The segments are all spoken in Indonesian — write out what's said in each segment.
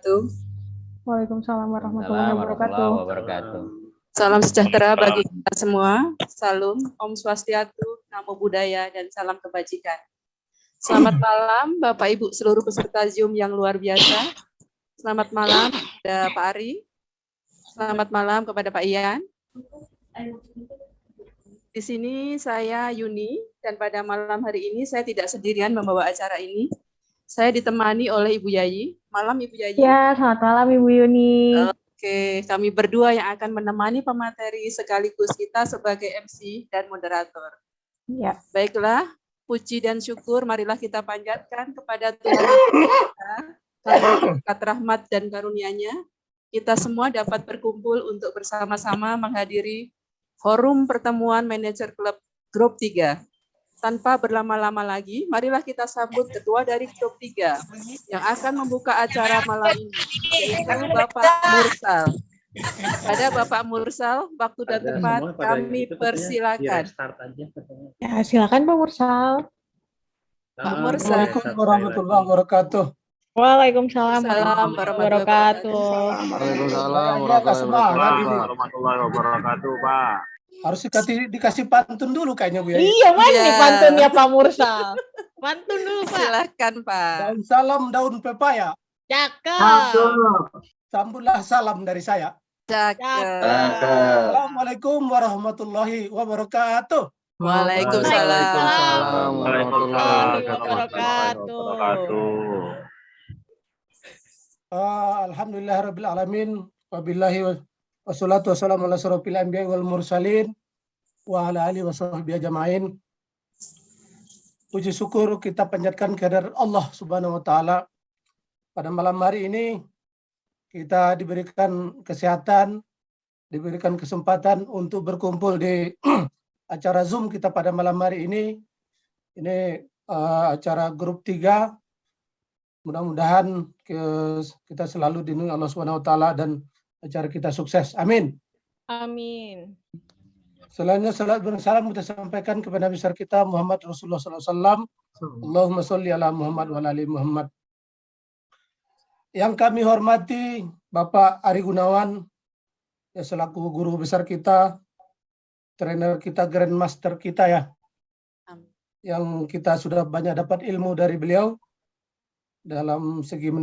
wabarakatuh. Waalaikumsalam warahmatullahi Assalamualaikum wabarakatuh. warahmatullahi wabarakatuh. Salam sejahtera bagi kita semua. Salam, Om Swastiastu, Namo Buddhaya, dan salam kebajikan. Selamat malam Bapak Ibu seluruh peserta Zoom yang luar biasa. Selamat malam kepada Pak Ari. Selamat malam kepada Pak Ian. Di sini saya Yuni, dan pada malam hari ini saya tidak sendirian membawa acara ini. Saya ditemani oleh Ibu Yayi. Malam Ibu Yayi. Ya, selamat malam Ibu Yuni. Oke, kami berdua yang akan menemani pemateri sekaligus kita sebagai MC dan moderator. Ya. Baiklah, puji dan syukur marilah kita panjatkan kepada Tuhan kita, karena berkat rahmat dan karunia-Nya, kita semua dapat berkumpul untuk bersama-sama menghadiri forum pertemuan manajer klub grup 3. Tanpa berlama-lama lagi, marilah kita sambut ketua dari grup 3 yang akan membuka acara malam ini, yaitu Bapak Mursal. Pada Bapak Mursal, waktu dan tempat kami persilakan. Ya, silakan Pak Mursal. Pak Mursal. Assalamualaikum warahmatullahi wabarakatuh. Waalaikumsalam warahmatullahi wabarakatuh. Waalaikumsalam warahmatullahi wabarakatuh, Pak. Harus dikasih pantun dulu kayaknya, Bu ya. Iya, mana nih pantunnya Pak Mursal? Pantun dulu, Pak. Silakan, Pak. Daun salam, daun pepaya. Cakep. Sambutlah salam dari saya. Cakep. Assalamualaikum warahmatullahi wabarakatuh. Waalaikumsalam warahmatullahi wabarakatuh. Alhamdulillahirabbil alamin. Wabillahi wassalatu wassalamu ala asyrofil anbiya'i wal mursalin wa ala alihi washabbihi ajmain. Puji syukur kita panjatkan kehadirat Allah Subhanahu wa taala. Pada malam hari ini kita diberikan kesehatan, diberikan kesempatan untuk berkumpul di acara Zoom kita pada malam hari ini. Ini acara grup 3. Mudah-mudahan kita selalu dilindungi Allah Subhanahu wa taala dan acara kita sukses. Amin. Amin. Selanjutnya salat dan salam kita sampaikan kepada Nabi besar kita Muhammad Rasulullah SAW. Allahumma sholli ala Muhammad wa ala ali Muhammad. Yang kami hormati Bapak Ari Gunawan, ya, selaku guru besar kita, trainer kita, grandmaster kita ya, yang kita sudah banyak dapat ilmu dari beliau dalam segi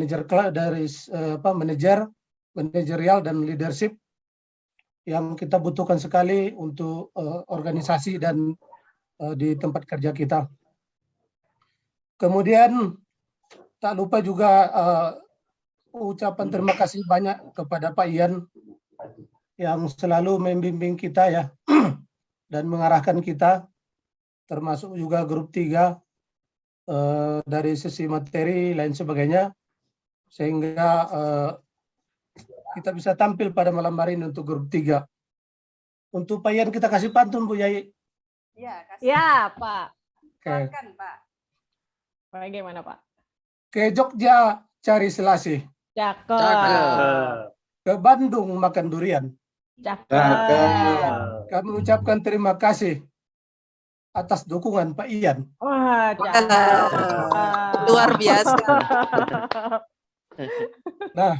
manajerial dan leadership yang kita butuhkan sekali untuk organisasi dan di tempat kerja kita. Kemudian tak lupa juga ucapan terima kasih banyak kepada Pak Ian yang selalu membimbing kita ya dan mengarahkan kita, termasuk juga grup 3 dari sisi materi lain sebagainya, sehingga kita bisa tampil pada malam hari ini untuk grup 3. Untuk Pak Ian kita kasih pantun, Bu Yai. Ya, kasih. Ya, Pak. Silakan, Pak. Bagaimana, Pak? Ke Jogja cari selasih. Cakep. Ke Bandung makan durian. Cakep. Kami ucapkan terima kasih atas dukungan Pak Ian. Wah, cakep. Luar biasa. Nah,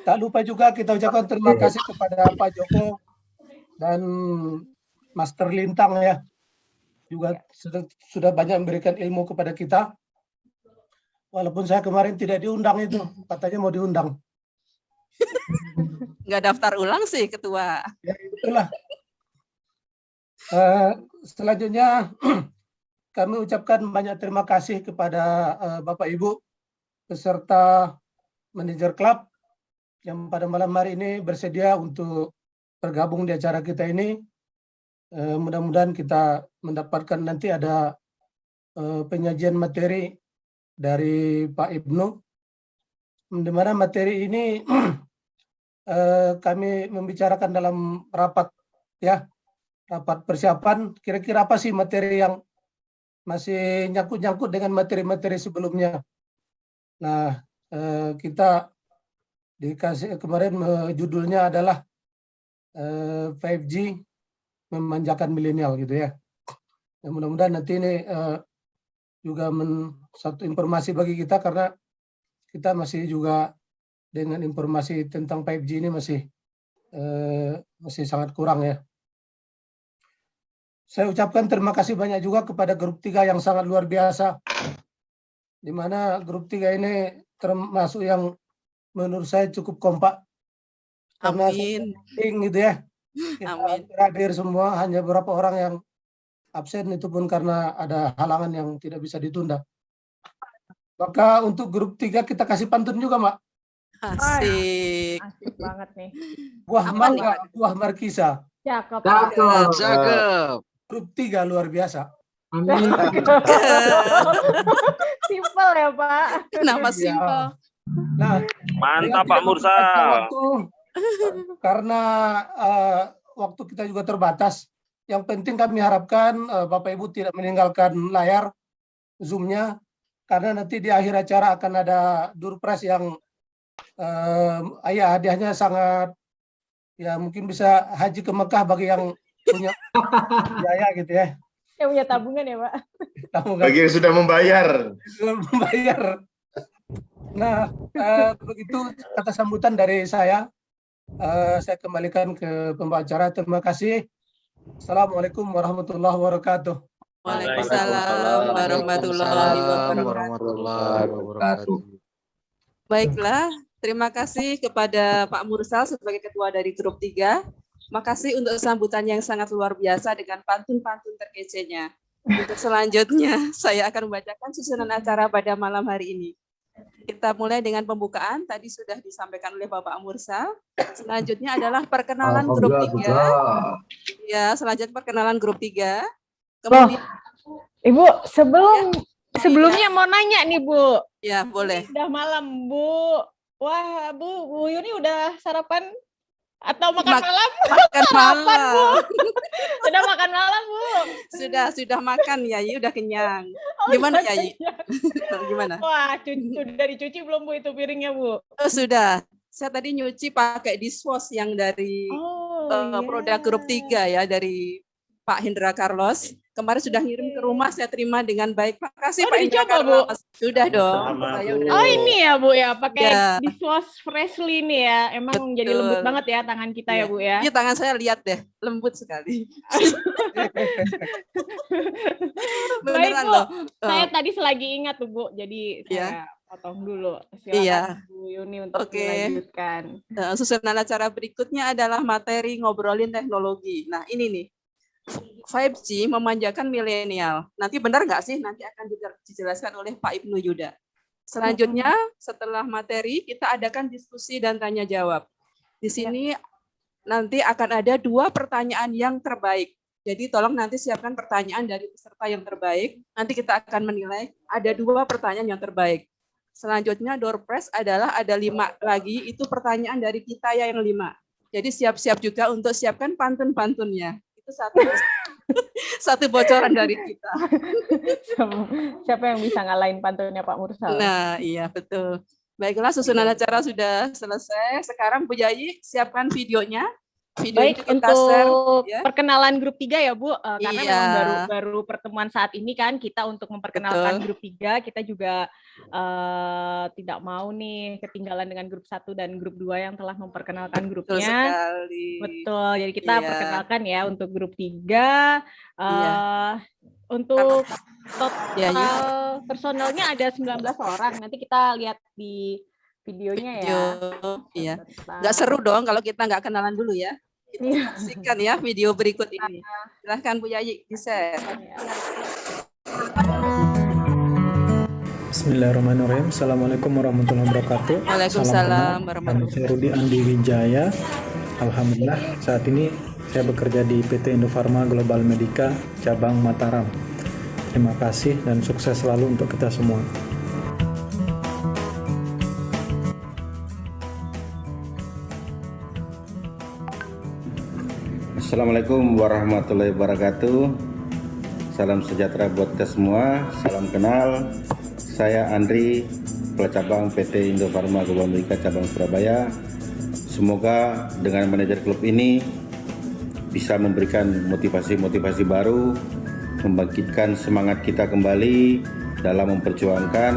tak lupa juga kita ucapkan terima kasih kepada Pak Joko dan Master Lintang ya. Juga sudah banyak memberikan ilmu kepada kita. Walaupun saya kemarin tidak diundang itu, katanya mau diundang. Nggak daftar ulang sih, Ketua. Ya, itulah. Selanjutnya, kami ucapkan banyak terima kasih kepada Bapak Ibu, peserta manajer klub, yang pada malam hari ini bersedia untuk bergabung di acara kita ini. Mudah-mudahan kita mendapatkan nanti ada penyajian materi dari Pak Ibnu, di mana materi ini kami membicarakan dalam rapat ya, rapat persiapan. Kira-kira apa sih materi yang masih nyangkut-nyangkut dengan materi-materi sebelumnya. Nah, kita dikasih kemarin judulnya adalah 5G memanjakan milenial gitu ya. Mudah-mudahan nanti ini juga satu informasi bagi kita, karena kita masih juga dengan informasi tentang 5G ini masih sangat kurang ya. Saya ucapkan terima kasih banyak juga kepada grup 3 yang sangat luar biasa, di mana grup 3 ini termasuk yang menurut saya cukup kompak. Karena Amin. gitu ya. Kita Amin. hadir semua, hanya beberapa orang yang absen, itu pun karena ada halangan yang tidak bisa ditunda. Maka untuk grup 3 kita kasih pantun juga, Mak. Asik. Asik banget nih. Buah Apa mangga, nih, buah markisa. Cakep. Cakep. Grup 3 luar biasa. Amin. Simpel ya, Pak. Kenapa Iya. simpel? Nah, Mantap Pak Mursal. Karena waktu kita juga terbatas, yang penting kami harapkan Bapak Ibu tidak meninggalkan layar Zoom-nya, karena nanti di akhir acara akan ada Durpres yang hadiahnya sangat, ya mungkin bisa haji ke Mekah bagi yang punya biaya gitu ya. Yang punya tabungan ya, Pak. Tabungan. Bagi yang sudah membayar. Membayar. Nah, begitu kata sambutan dari saya. Saya kembalikan ke pembawa acara. Terima kasih. Assalamualaikum warahmatullahi wabarakatuh. Waalaikumsalam warahmatullahi wabarakatuh. Baiklah, terima kasih kepada Pak Mursal sebagai ketua dari grup 3. Makasih untuk sambutan yang sangat luar biasa dengan pantun-pantun terkecenya. Untuk selanjutnya, saya akan membacakan susunan acara pada malam hari ini. Kita mulai dengan pembukaan, tadi sudah disampaikan oleh Bapak Mursal. Selanjutnya adalah perkenalan grup 3. Ya, selanjutnya perkenalan grup 3. Kemudian, Ibu, sebelumnya mau nanya nih, Bu. ya boleh. Udah malam, Bu. Wah, Bu Yuni udah sarapan atau makan malam? Makan Sarapan, Bu. malam. Sudah makan malam, Bu. Sudah makan, Yayi, udah kenyang. Gimana, Yayi? Gimana? Wah, udah dicuci belum, Bu, itu piringnya, Bu? Oh, sudah. Saya tadi nyuci pakai dishwash yang dari produk grup 3 ya, dari Pak Hendra Carlos. Kemarin sudah ngirim ke rumah, saya terima dengan baik. Makasih Pak Hendra dicoba, Bu? Carlos. Sudah dong. Saya udah. Oh, ini ya, Bu, ya, pakai Ya. dishwash Freshly nih ya. Emang Betul. jadi lembut banget ya tangan kita ya, Bu ya. Iya, tangan saya lihat deh, lembut sekali. Beneran Bu. loh. Saya tadi selagi ingat tuh, Bu. Jadi saya potong dulu. Silakan Iya. Bu Yuni untuk Oke. melanjutkan. Susunan acara berikutnya adalah materi ngobrolin teknologi. Nah, ini nih. 5G memanjakan milenial. Nanti benar nggak sih? Nanti akan dijelaskan oleh Pak Ibnu Yuda. Selanjutnya, setelah materi, kita adakan diskusi dan tanya jawab. Di sini nanti akan ada 2 pertanyaan yang terbaik. Jadi tolong nanti siapkan pertanyaan dari peserta yang terbaik. Nanti kita akan menilai ada 2 pertanyaan yang terbaik. Selanjutnya door prize adalah ada 5 lagi, itu pertanyaan dari kita ya yang 5. Jadi siap-siap juga untuk siapkan pantun-pantunnya. Itu satu bocoran dari kita. Siapa yang bisa ngalahin pantunnya Pak Mursal? Nah, iya betul. Baiklah, susunan acara sudah selesai. Sekarang Bu Yayi siapkan videonya. Baik, kita untuk share, ya. perkenalan grup 3 ya, Bu. Karena Iya. memang baru pertemuan saat ini kan, kita untuk memperkenalkan grup 3, kita juga tidak mau nih ketinggalan dengan grup 1 dan grup 2 yang telah memperkenalkan Betul grupnya. sekali. Betul, jadi kita Iya. perkenalkan ya untuk grup 3. Iya. Untuk Ya, total ya. personelnya ada 19 orang. Nanti kita lihat di videonya ya. Iya. Nggak seru dong kalau kita nggak kenalan dulu ya. Kita Iya. saksikan ya video berikut ini. Silahkan Bu Yayi di-share. Bismillahirrahmanirrahim. Assalamualaikum warahmatullahi wabarakatuh. Waalaikumsalam Nama warahmatullahi saya Rudi Andi Wijaya. Alhamdulillah saat ini saya bekerja di PT Indofarma Global Medica cabang Mataram. Terima kasih dan sukses selalu untuk kita semua. Assalamualaikum warahmatullahi wabarakatuh. Salam sejahtera buat kita semua. Salam kenal. Saya Andri, Kepala Cabang PT Indofarma Global Medica cabang Surabaya. Semoga dengan manajer klub ini bisa memberikan motivasi-motivasi baru, membangkitkan semangat kita kembali dalam memperjuangkan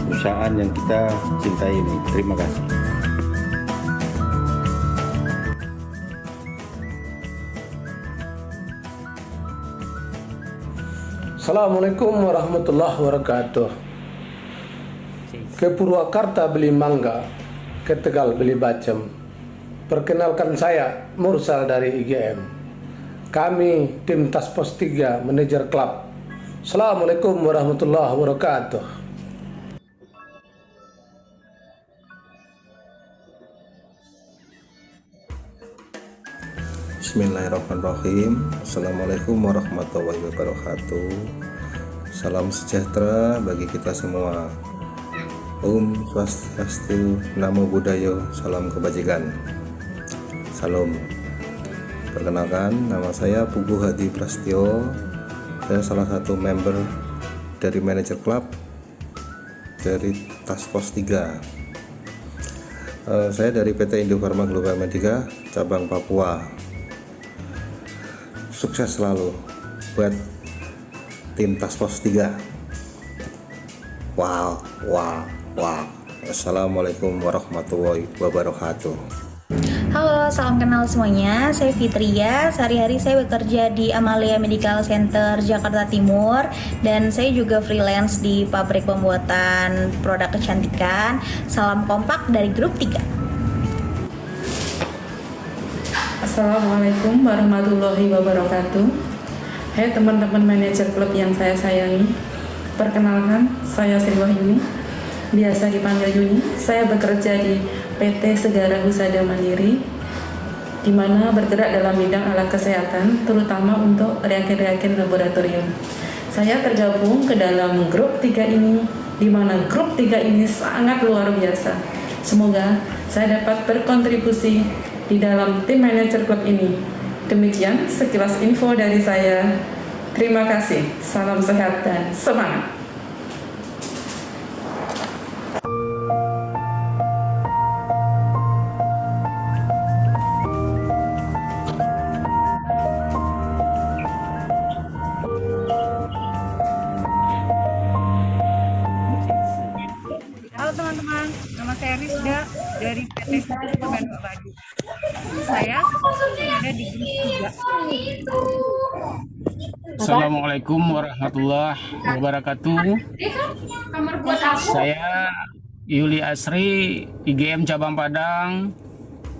perusahaan yang kita cintai ini. Terima kasih. Assalamualaikum warahmatullahi wabarakatuh. Ke Purwakarta beli mangga, ke Tegal beli bacem. Perkenalkan saya Mursal dari IGM. Kami tim Task Force 3 Manager Club. Assalamualaikum warahmatullahi wabarakatuh. Bismillahirrahmanirrahim. Assalamualaikum warahmatullahi wabarakatuh. Salam sejahtera bagi kita semua. Om Swastiastu, Namo Buddhaya, salam kebajikan. Salam. Perkenalkan, nama saya Pugu Hadi Prastyo. Saya salah satu member dari Manager Club dari Task Force 3. Saya dari PT Indofarma Global Medica, cabang Papua. Sukses selalu buat tim Task Force 3. Wow. Assalamualaikum warahmatullahi wabarakatuh. Halo, salam kenal semuanya. Saya Fitria. Sehari-hari saya bekerja di Amalia Medical Center Jakarta Timur, dan saya juga freelance di pabrik pembuatan produk kecantikan. Salam kompak dari grup 3. Assalamualaikum warahmatullahi wabarakatuh. Hai teman-teman manajer klub yang saya sayangi. Perkenalkan, saya Sri Wahyuni, biasa dipanggil Yuni. Saya bekerja di PT Segara Husada Mandiri, di mana bergerak dalam bidang alat kesehatan, terutama untuk reagen-reagen laboratorium. Saya tergabung ke dalam grup 3 ini, di mana grup 3 ini sangat luar biasa. Semoga saya dapat berkontribusi di dalam tim manajer klub ini. Demikian sekilas info dari saya. Terima kasih. Salam sehat dan semangat. Halo teman-teman, nama saya Rizda dari PT Satu Bandung Abadi. Saya ada di grup 3. Assalamualaikum warahmatullahi wabarakatuh. Saya Yuli Asri, IGM Cabang Padang,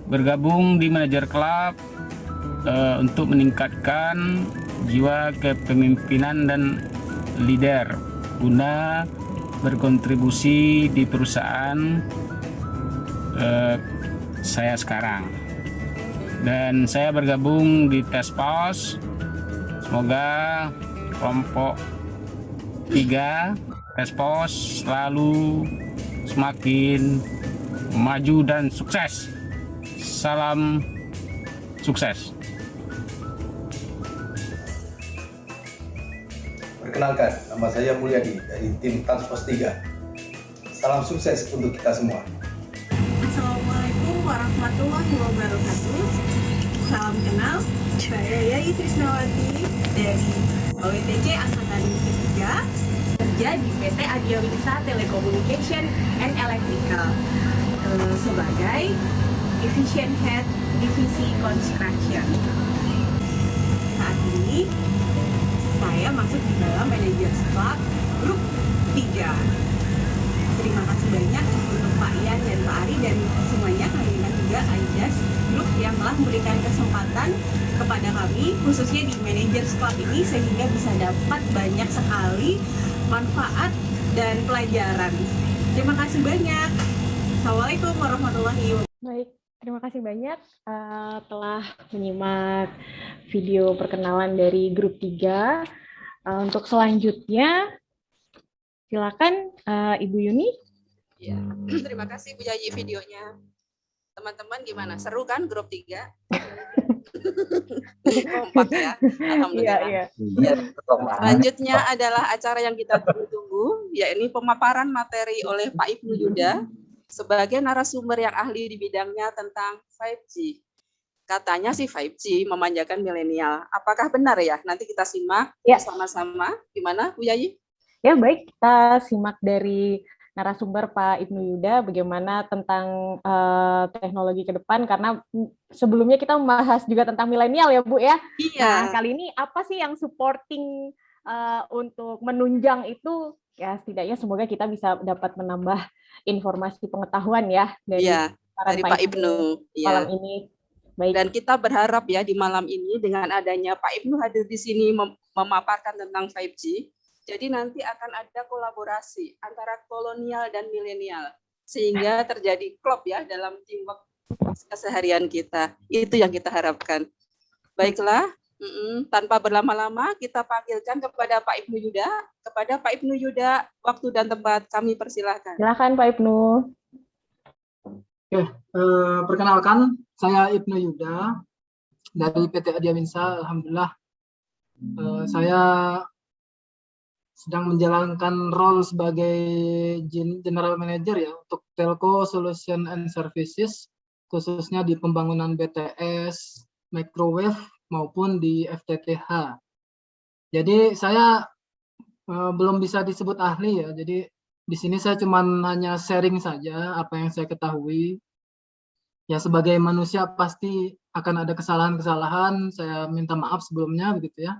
bergabung di Manajer Club untuk meningkatkan jiwa kepemimpinan dan leader guna berkontribusi di perusahaan saya sekarang. Dan saya bergabung di Task Force. Semoga kelompok 3 Task Force selalu semakin maju dan sukses. Salam sukses. Perkenalkan, nama saya Mulyadi dari tim Task Force 3. Salam sukses untuk kita semua. Assalamualaikum warahmatullahi wabarakatuh. Salam kenal, saya Yai Trisnawati dari OWTC Angkatan 3, kerja di PT Adia Wisa Telecommunication and Electrical sebagai Division Head Divisi Construction. Saat ini saya masuk di dalam Managers Club Grup 3. Terima kasih banyak untuk Pak Ian dan Pak Ari dan semuanya, kalian juga Ajas Grup yang telah memberikan kesempatan kepada kami khususnya di Managers Club ini sehingga bisa dapat banyak sekali manfaat dan pelajaran. Terima kasih banyak. Assalamualaikum warahmatullahi wabarakatuh. Baik, terima kasih banyak telah menyimak video perkenalan dari grup 3. Untuk selanjutnya silakan Ibu Yuni. Ya, terima kasih Bu Yayi videonya. Teman-teman gimana? Seru kan grup 3? Kompak ya. Alhamdulillah. Iya. Selanjutnya adalah acara yang kita tunggu-tunggu, yakni pemaparan materi oleh Pak Ibnu Yuda sebagai narasumber yang ahli di bidangnya tentang 5G. Katanya sih 5G memanjakan milenial. Apakah benar ya? Nanti kita simak bersama-sama. Gimana Bu Yayi? Ya baik, kita simak dari narasumber Pak Ibnu Yuda bagaimana tentang teknologi ke depan, karena sebelumnya kita membahas juga tentang milenial ya Bu ya. Iya. Nah, kali ini apa sih yang supporting untuk menunjang itu? Ya setidaknya semoga kita bisa dapat menambah informasi pengetahuan ya dari Pak Ibnu malam ini. Baik. Dan kita berharap ya di malam ini dengan adanya Pak Ibnu hadir di sini memaparkan tentang 5G, jadi nanti akan ada kolaborasi antara kolonial dan milenial sehingga terjadi klop ya dalam teamwork keseharian kita. Itu yang kita harapkan. Baiklah, tanpa berlama-lama kita panggilkan kepada Pak Ibnu Yuda. Kepada Pak Ibnu Yuda, waktu dan tempat kami persilahkan. Silakan Pak Ibnu. Oke, perkenalkan saya Ibnu Yuda dari PT Adiawinsa. Alhamdulillah, saya sedang menjalankan role sebagai General Manager ya untuk Telco Solution and Services, khususnya di pembangunan BTS, microwave maupun di FTTH. Jadi saya belum bisa disebut ahli ya. Jadi di sini saya hanya sharing saja apa yang saya ketahui. Ya sebagai manusia pasti akan ada kesalahan-kesalahan. Saya minta maaf sebelumnya begitu ya.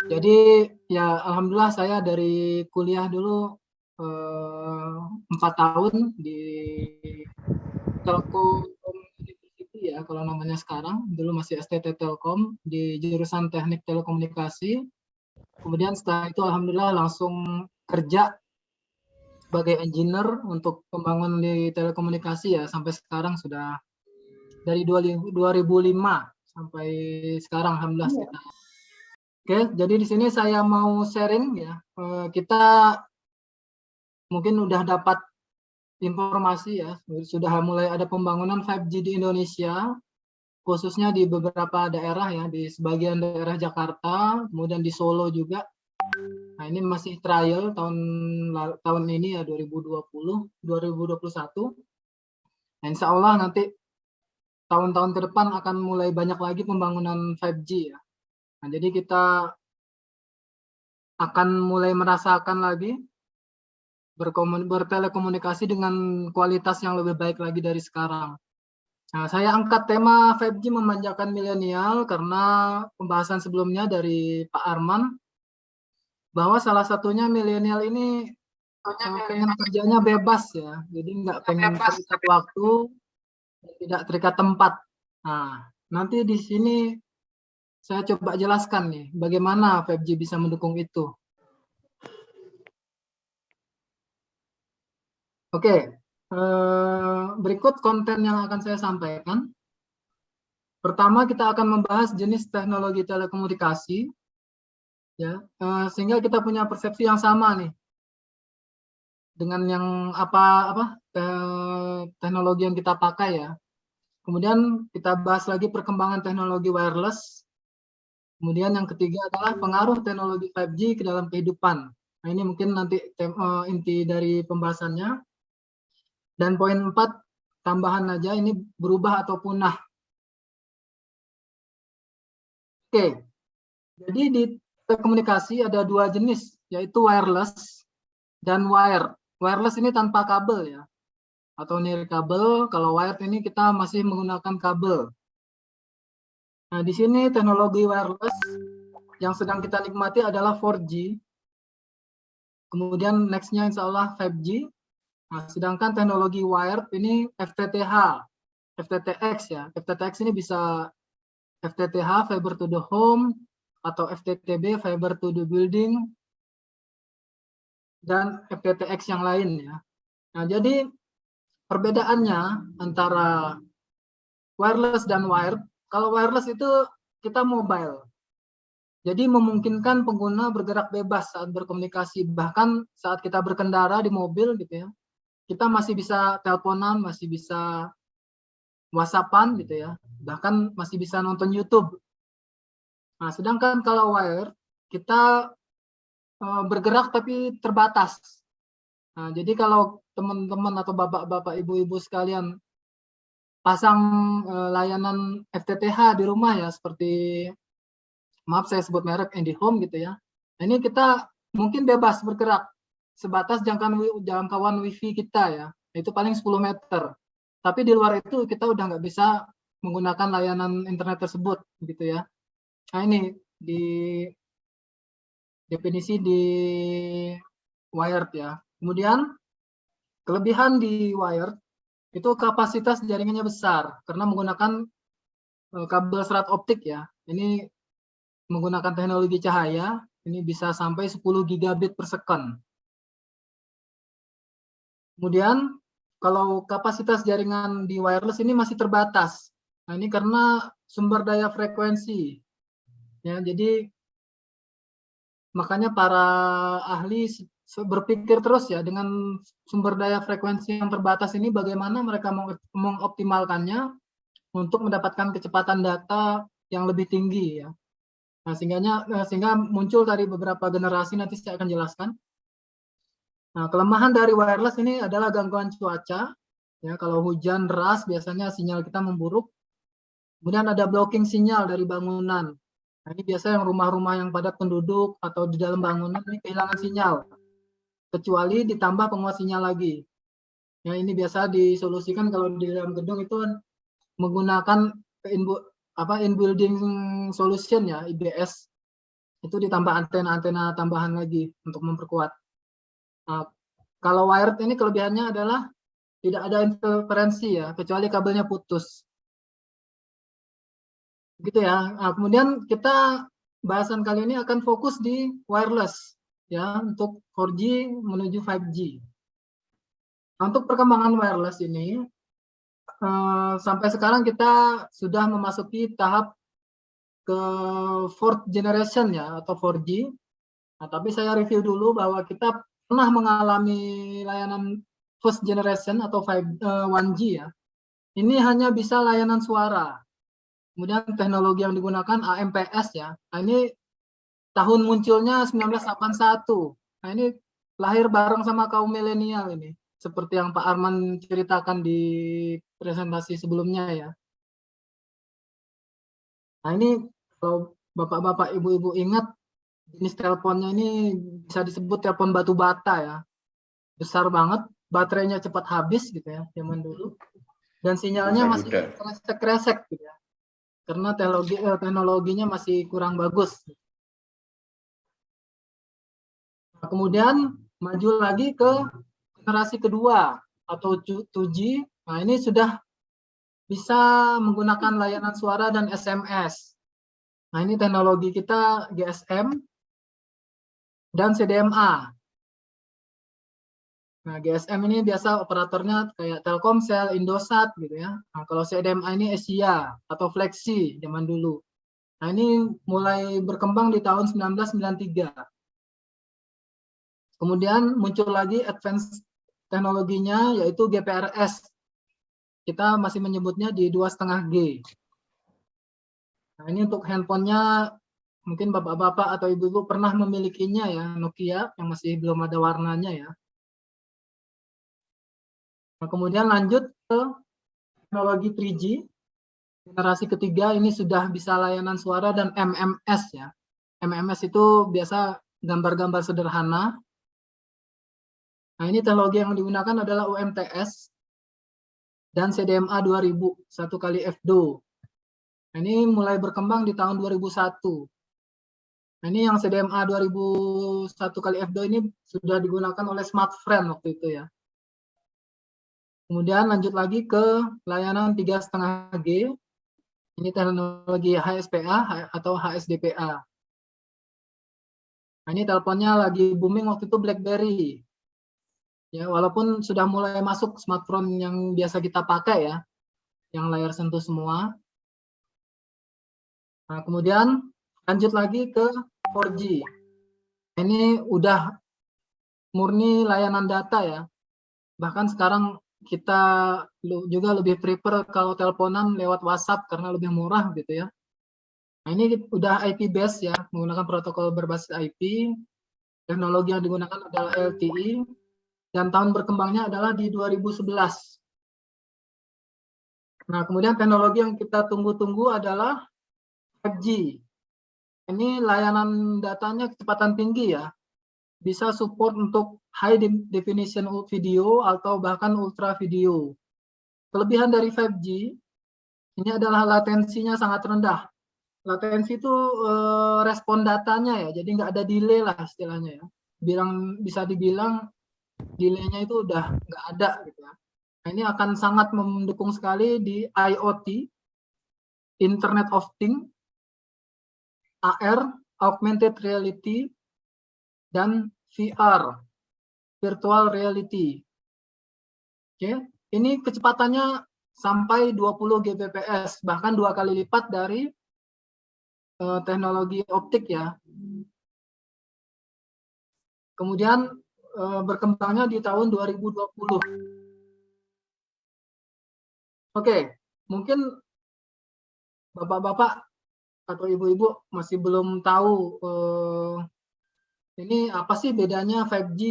Jadi ya alhamdulillah saya dari kuliah dulu 4 tahun di Telkom University ya kalau namanya sekarang, dulu masih STT Telkom di jurusan Teknik Telekomunikasi. Kemudian setelah itu alhamdulillah langsung kerja sebagai engineer untuk pembangunan di telekomunikasi ya sampai sekarang sudah dari 2005 sampai sekarang alhamdulillah. Oke, jadi di sini saya mau sharing ya. Kita mungkin udah dapat informasi ya, sudah mulai ada pembangunan 5G di Indonesia, khususnya di beberapa daerah ya, di sebagian daerah Jakarta, kemudian di Solo juga. Nah, ini masih trial tahun ini ya 2021. Nah, insya Allah nanti tahun-tahun ke depan akan mulai banyak lagi pembangunan 5G ya. Nah, jadi kita akan mulai merasakan lagi bertelekomunikasi dengan kualitas yang lebih baik lagi dari sekarang. Nah, saya angkat tema 5G memanjakan milenial karena pembahasan sebelumnya dari Pak Arman, bahwa salah satunya milenial ini pengen kerjanya bebas ya, jadi nggak pengen terikat waktu, tidak terikat tempat. Nah, nanti di sini saya coba jelaskan nih, bagaimana 5G bisa mendukung itu. Oke, berikut konten yang akan saya sampaikan. Pertama, kita akan membahas jenis teknologi telekomunikasi, ya, sehingga kita punya persepsi yang sama nih dengan yang teknologi yang kita pakai ya. Kemudian kita bahas lagi perkembangan teknologi wireless. Kemudian yang ketiga adalah pengaruh teknologi 5G ke dalam kehidupan. Nah, ini mungkin nanti inti dari pembahasannya. Dan poin 4, tambahan aja, ini berubah atau punah. Oke, jadi di telekomunikasi ada 2 jenis, yaitu wireless dan wire. Wireless ini tanpa kabel ya, atau nirkabel. Kalau wired ini kita masih menggunakan kabel. Nah, di sini teknologi wireless yang sedang kita nikmati adalah 4G. Kemudian next-nya insya Allah 5G. Nah, sedangkan teknologi wired ini FTTH, FTTX ya. FTTX ini bisa FTTH, fiber to the home, atau FTTB, fiber to the building, dan FTTX yang lain ya. Nah, jadi perbedaannya antara wireless dan wired, kalau wireless itu kita mobile. Jadi memungkinkan pengguna bergerak bebas saat berkomunikasi, bahkan saat kita berkendara di mobil gitu ya. Kita masih bisa teleponan, masih bisa WhatsApp-an gitu ya, bahkan masih bisa nonton YouTube. Nah, sedangkan kalau wire, kita bergerak tapi terbatas. Nah, jadi kalau teman-teman atau bapak-bapak, ibu-ibu sekalian pasang layanan FTTH di rumah ya, seperti, maaf saya sebut merek, IndiHome gitu ya. Nah, ini kita mungkin bebas bergerak sebatas jangkauan wifi kita ya, itu paling 10 meter. Tapi di luar itu kita udah nggak bisa menggunakan layanan internet tersebut, gitu ya. Nah ini di definisi di wired ya. Kemudian kelebihan di wired itu kapasitas jaringannya besar karena menggunakan kabel serat optik ya. Ini menggunakan teknologi cahaya, ini bisa sampai 10 gigabit per second. Kemudian kalau kapasitas jaringan di wireless ini masih terbatas. Nah, ini karena sumber daya frekuensi. Ya, jadi makanya para ahli berpikir terus ya dengan sumber daya frekuensi yang terbatas ini bagaimana mereka mengoptimalkannya untuk mendapatkan kecepatan data yang lebih tinggi ya. Nah, sehingga muncul dari beberapa generasi, nanti saya akan jelaskan. Nah, kelemahan dari wireless ini adalah gangguan cuaca. Ya, kalau hujan deras biasanya sinyal kita memburuk. Kemudian ada blocking sinyal dari bangunan. Nah, ini biasa yang rumah-rumah yang padat penduduk atau di dalam bangunan ini kehilangan sinyal. Kecuali ditambah penguat sinyal lagi. Ya, ini biasa disolusikan kalau di dalam gedung itu menggunakan in-building solution ya, IBS. Itu ditambah antena-antena tambahan lagi untuk memperkuat. Nah, kalau wired ini kelebihannya adalah tidak ada interferensi ya, kecuali kabelnya putus. Gitu ya. Nah, kemudian kita bahasan kali ini akan fokus di wireless ya, untuk 4G menuju 5G. Nah, untuk perkembangan wireless ini sampai sekarang kita sudah memasuki tahap ke 4th generation ya, atau 4G. Nah, tapi saya review dulu bahwa kita pernah mengalami layanan first generation atau 1G ya. Ini hanya bisa layanan suara. Kemudian teknologi yang digunakan AMPS ya. Nah, ini tahun munculnya 1981. Nah, ini lahir bareng sama kaum milenial ini. Seperti yang Pak Arman ceritakan di presentasi sebelumnya ya. Nah, ini kalau bapak-bapak, ibu-ibu ingat, jenis teleponnya ini bisa disebut telepon batu bata ya. Besar banget, baterainya cepat habis gitu ya, zaman dulu. Dan sinyalnya masih kresek-kresek gitu ya. Karena teknologinya masih kurang bagus. Nah, kemudian maju lagi ke generasi kedua atau 2G. Nah, ini sudah bisa menggunakan layanan suara dan SMS. Nah, ini teknologi kita GSM dan CDMA. Nah, GSM ini biasa operatornya kayak Telkomsel, Indosat gitu ya. Nah, kalau CDMA ini Asia atau Flexi zaman dulu. Nah, ini mulai berkembang di tahun 1993. Kemudian muncul lagi advance teknologinya yaitu GPRS. Kita masih menyebutnya di 2,5G. Nah, ini untuk handphonenya mungkin bapak-bapak atau ibu-ibu pernah memilikinya ya, Nokia yang masih belum ada warnanya ya. Nah, kemudian lanjut ke teknologi 3G. Generasi ketiga ini sudah bisa layanan suara dan MMS ya. MMS itu biasa gambar-gambar sederhana. Nah, ini teknologi yang digunakan adalah UMTS dan CDMA 2000, 1 kali FDO. Nah, ini mulai berkembang di tahun 2001. Nah, ini yang CDMA 2000 1 kali FDO ini sudah digunakan oleh smartphone waktu itu ya. Kemudian lanjut lagi ke layanan 3,5G. Ini teknologi HSPA atau HSDPA. Nah, ini teleponnya lagi booming waktu itu BlackBerry. Ya, walaupun sudah mulai masuk smartphone yang biasa kita pakai ya, yang layar sentuh semua. Nah, kemudian lanjut lagi ke 4G. Ini udah murni layanan data ya. Bahkan sekarang kita juga lebih prefer kalau teleponan lewat WhatsApp karena lebih murah gitu ya. Nah, ini udah IP based ya, menggunakan protokol berbasis IP. Teknologi yang digunakan adalah LTE. Dan tahun berkembangnya adalah di 2011. Nah, kemudian teknologi yang kita tunggu-tunggu adalah 5G. Ini layanan datanya kecepatan tinggi ya. bisa support untuk high definition video atau bahkan ultra video. Kelebihan dari 5G ini adalah latensinya sangat rendah. Latensi itu respon datanya ya, jadi nggak ada delay lah istilahnya ya. Bisa dibilang delay-nya itu udah nggak ada gitu ya. Nah, ini akan sangat mendukung sekali di IoT, Internet of Things, AR, Augmented Reality, dan VR, Virtual Reality. Oke, ini kecepatannya sampai 20 Gbps, bahkan 2 kali lipat dari teknologi optik ya. Kemudian berkembangnya di tahun 2020. Oke, mungkin bapak-bapak atau ibu-ibu masih belum tahu ini apa sih bedanya 5G,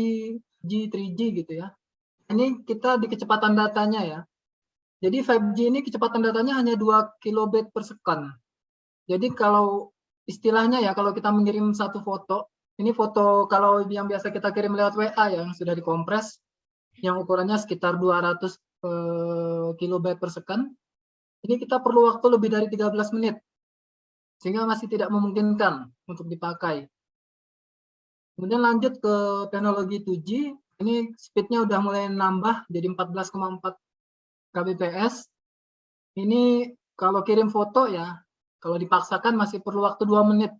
3G gitu ya. Ini kita di kecepatan datanya ya. Jadi 5G ini kecepatan datanya hanya 2 kilobit per second. Jadi kalau istilahnya ya, kalau kita mengirim satu foto, ini foto kalau yang biasa kita kirim lewat WA ya, yang sudah dikompres, yang ukurannya sekitar 200 kilobit per second, ini kita perlu waktu lebih dari 13 menit. Sehingga masih tidak memungkinkan untuk dipakai. Kemudian lanjut ke teknologi 2G, ini speednya udah mulai nambah jadi 14,4 kbps. Ini kalau kirim foto ya, kalau dipaksakan masih perlu waktu 2 menit.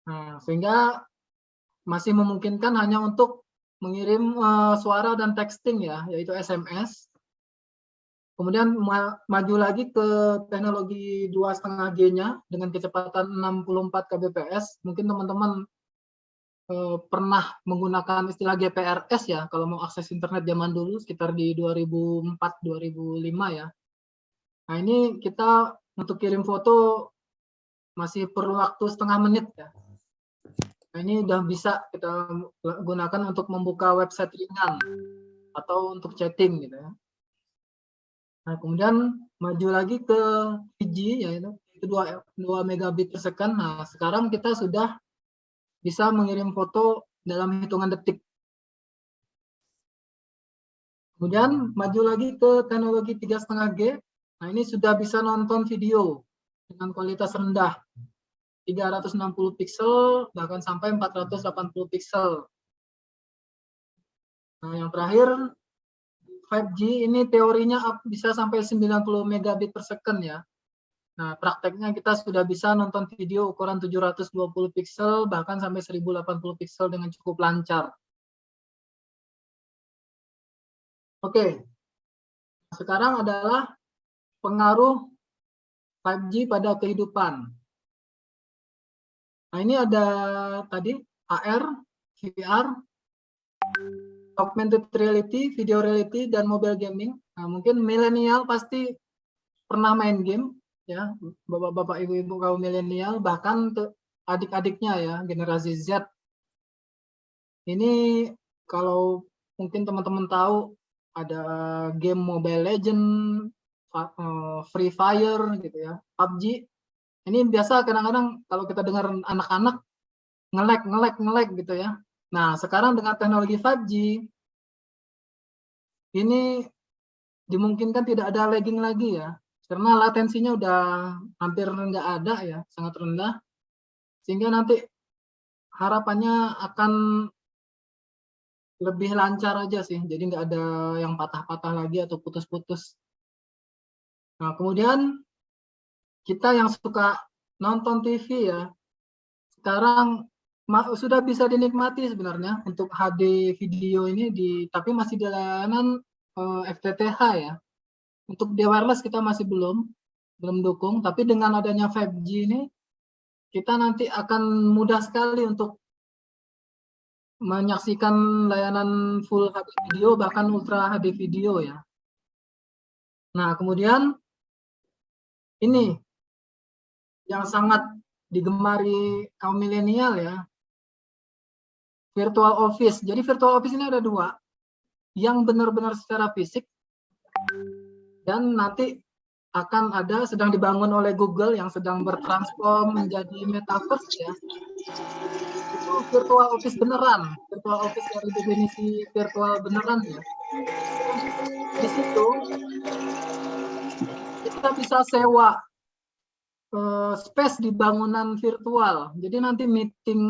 Nah, sehingga masih memungkinkan hanya untuk mengirim suara dan texting ya, yaitu SMS. Kemudian maju lagi ke teknologi 2,5G-nya dengan kecepatan 64 kbps. Mungkin teman-teman pernah menggunakan istilah GPRS ya, kalau mau akses internet zaman dulu sekitar di 2004-2005 ya. Nah ini kita untuk kirim foto masih perlu waktu setengah menit ya. Nah ini udah bisa kita gunakan untuk membuka website ringan atau untuk chatting gitu ya. Nah, kemudian maju lagi ke 3G, yaitu 2 megabit per second. Nah, sekarang kita sudah bisa mengirim foto dalam hitungan detik. Kemudian maju lagi ke teknologi 3,5G. Nah, ini sudah bisa nonton video dengan kualitas rendah. 360 pixel, bahkan sampai 480 pixel. Nah, yang terakhir, 5G ini teorinya bisa sampai 90 megabit per second ya. Nah, prakteknya kita sudah bisa nonton video ukuran 720 pixel bahkan sampai 1080 pixel dengan cukup lancar. Oke. Sekarang adalah pengaruh 5G pada kehidupan. Nah, ini ada tadi AR, VR, Augmented Reality, Video Reality, dan Mobile Gaming. Nah, mungkin milenial pasti pernah main game, ya, bapak-bapak, ibu-ibu kaum milenial, bahkan adik-adiknya ya, generasi Z. Ini kalau mungkin teman-teman tahu, ada game Mobile Legend, Free Fire, gitu ya, PUBG. Ini biasa kadang-kadang kalau kita dengar anak-anak nge-lag gitu ya. Nah, sekarang dengan teknologi 5G, ini dimungkinkan tidak ada lagging lagi ya, karena latensinya udah hampir nggak ada ya, sangat rendah, sehingga nanti harapannya akan lebih lancar aja sih, jadi nggak ada yang patah-patah lagi atau putus-putus. Nah, kemudian kita yang suka nonton TV ya, sekarang sudah bisa dinikmati sebenarnya untuk HD video ini tapi masih di layanan FTTH ya. Untuk di wireless kita masih belum dukung, tapi dengan adanya 5G ini kita nanti akan mudah sekali untuk menyaksikan layanan full HD video bahkan ultra HD video ya. Nah, kemudian ini yang sangat digemari kaum milenial ya, virtual office. Jadi virtual office ini ada 2, yang benar-benar secara fisik dan nanti akan sedang dibangun oleh Google yang sedang bertransform menjadi metaverse ya. virtual office beneran, virtual office dari definisi virtual beneran ya. Di situ kita bisa sewa space di bangunan virtual. Jadi nanti meeting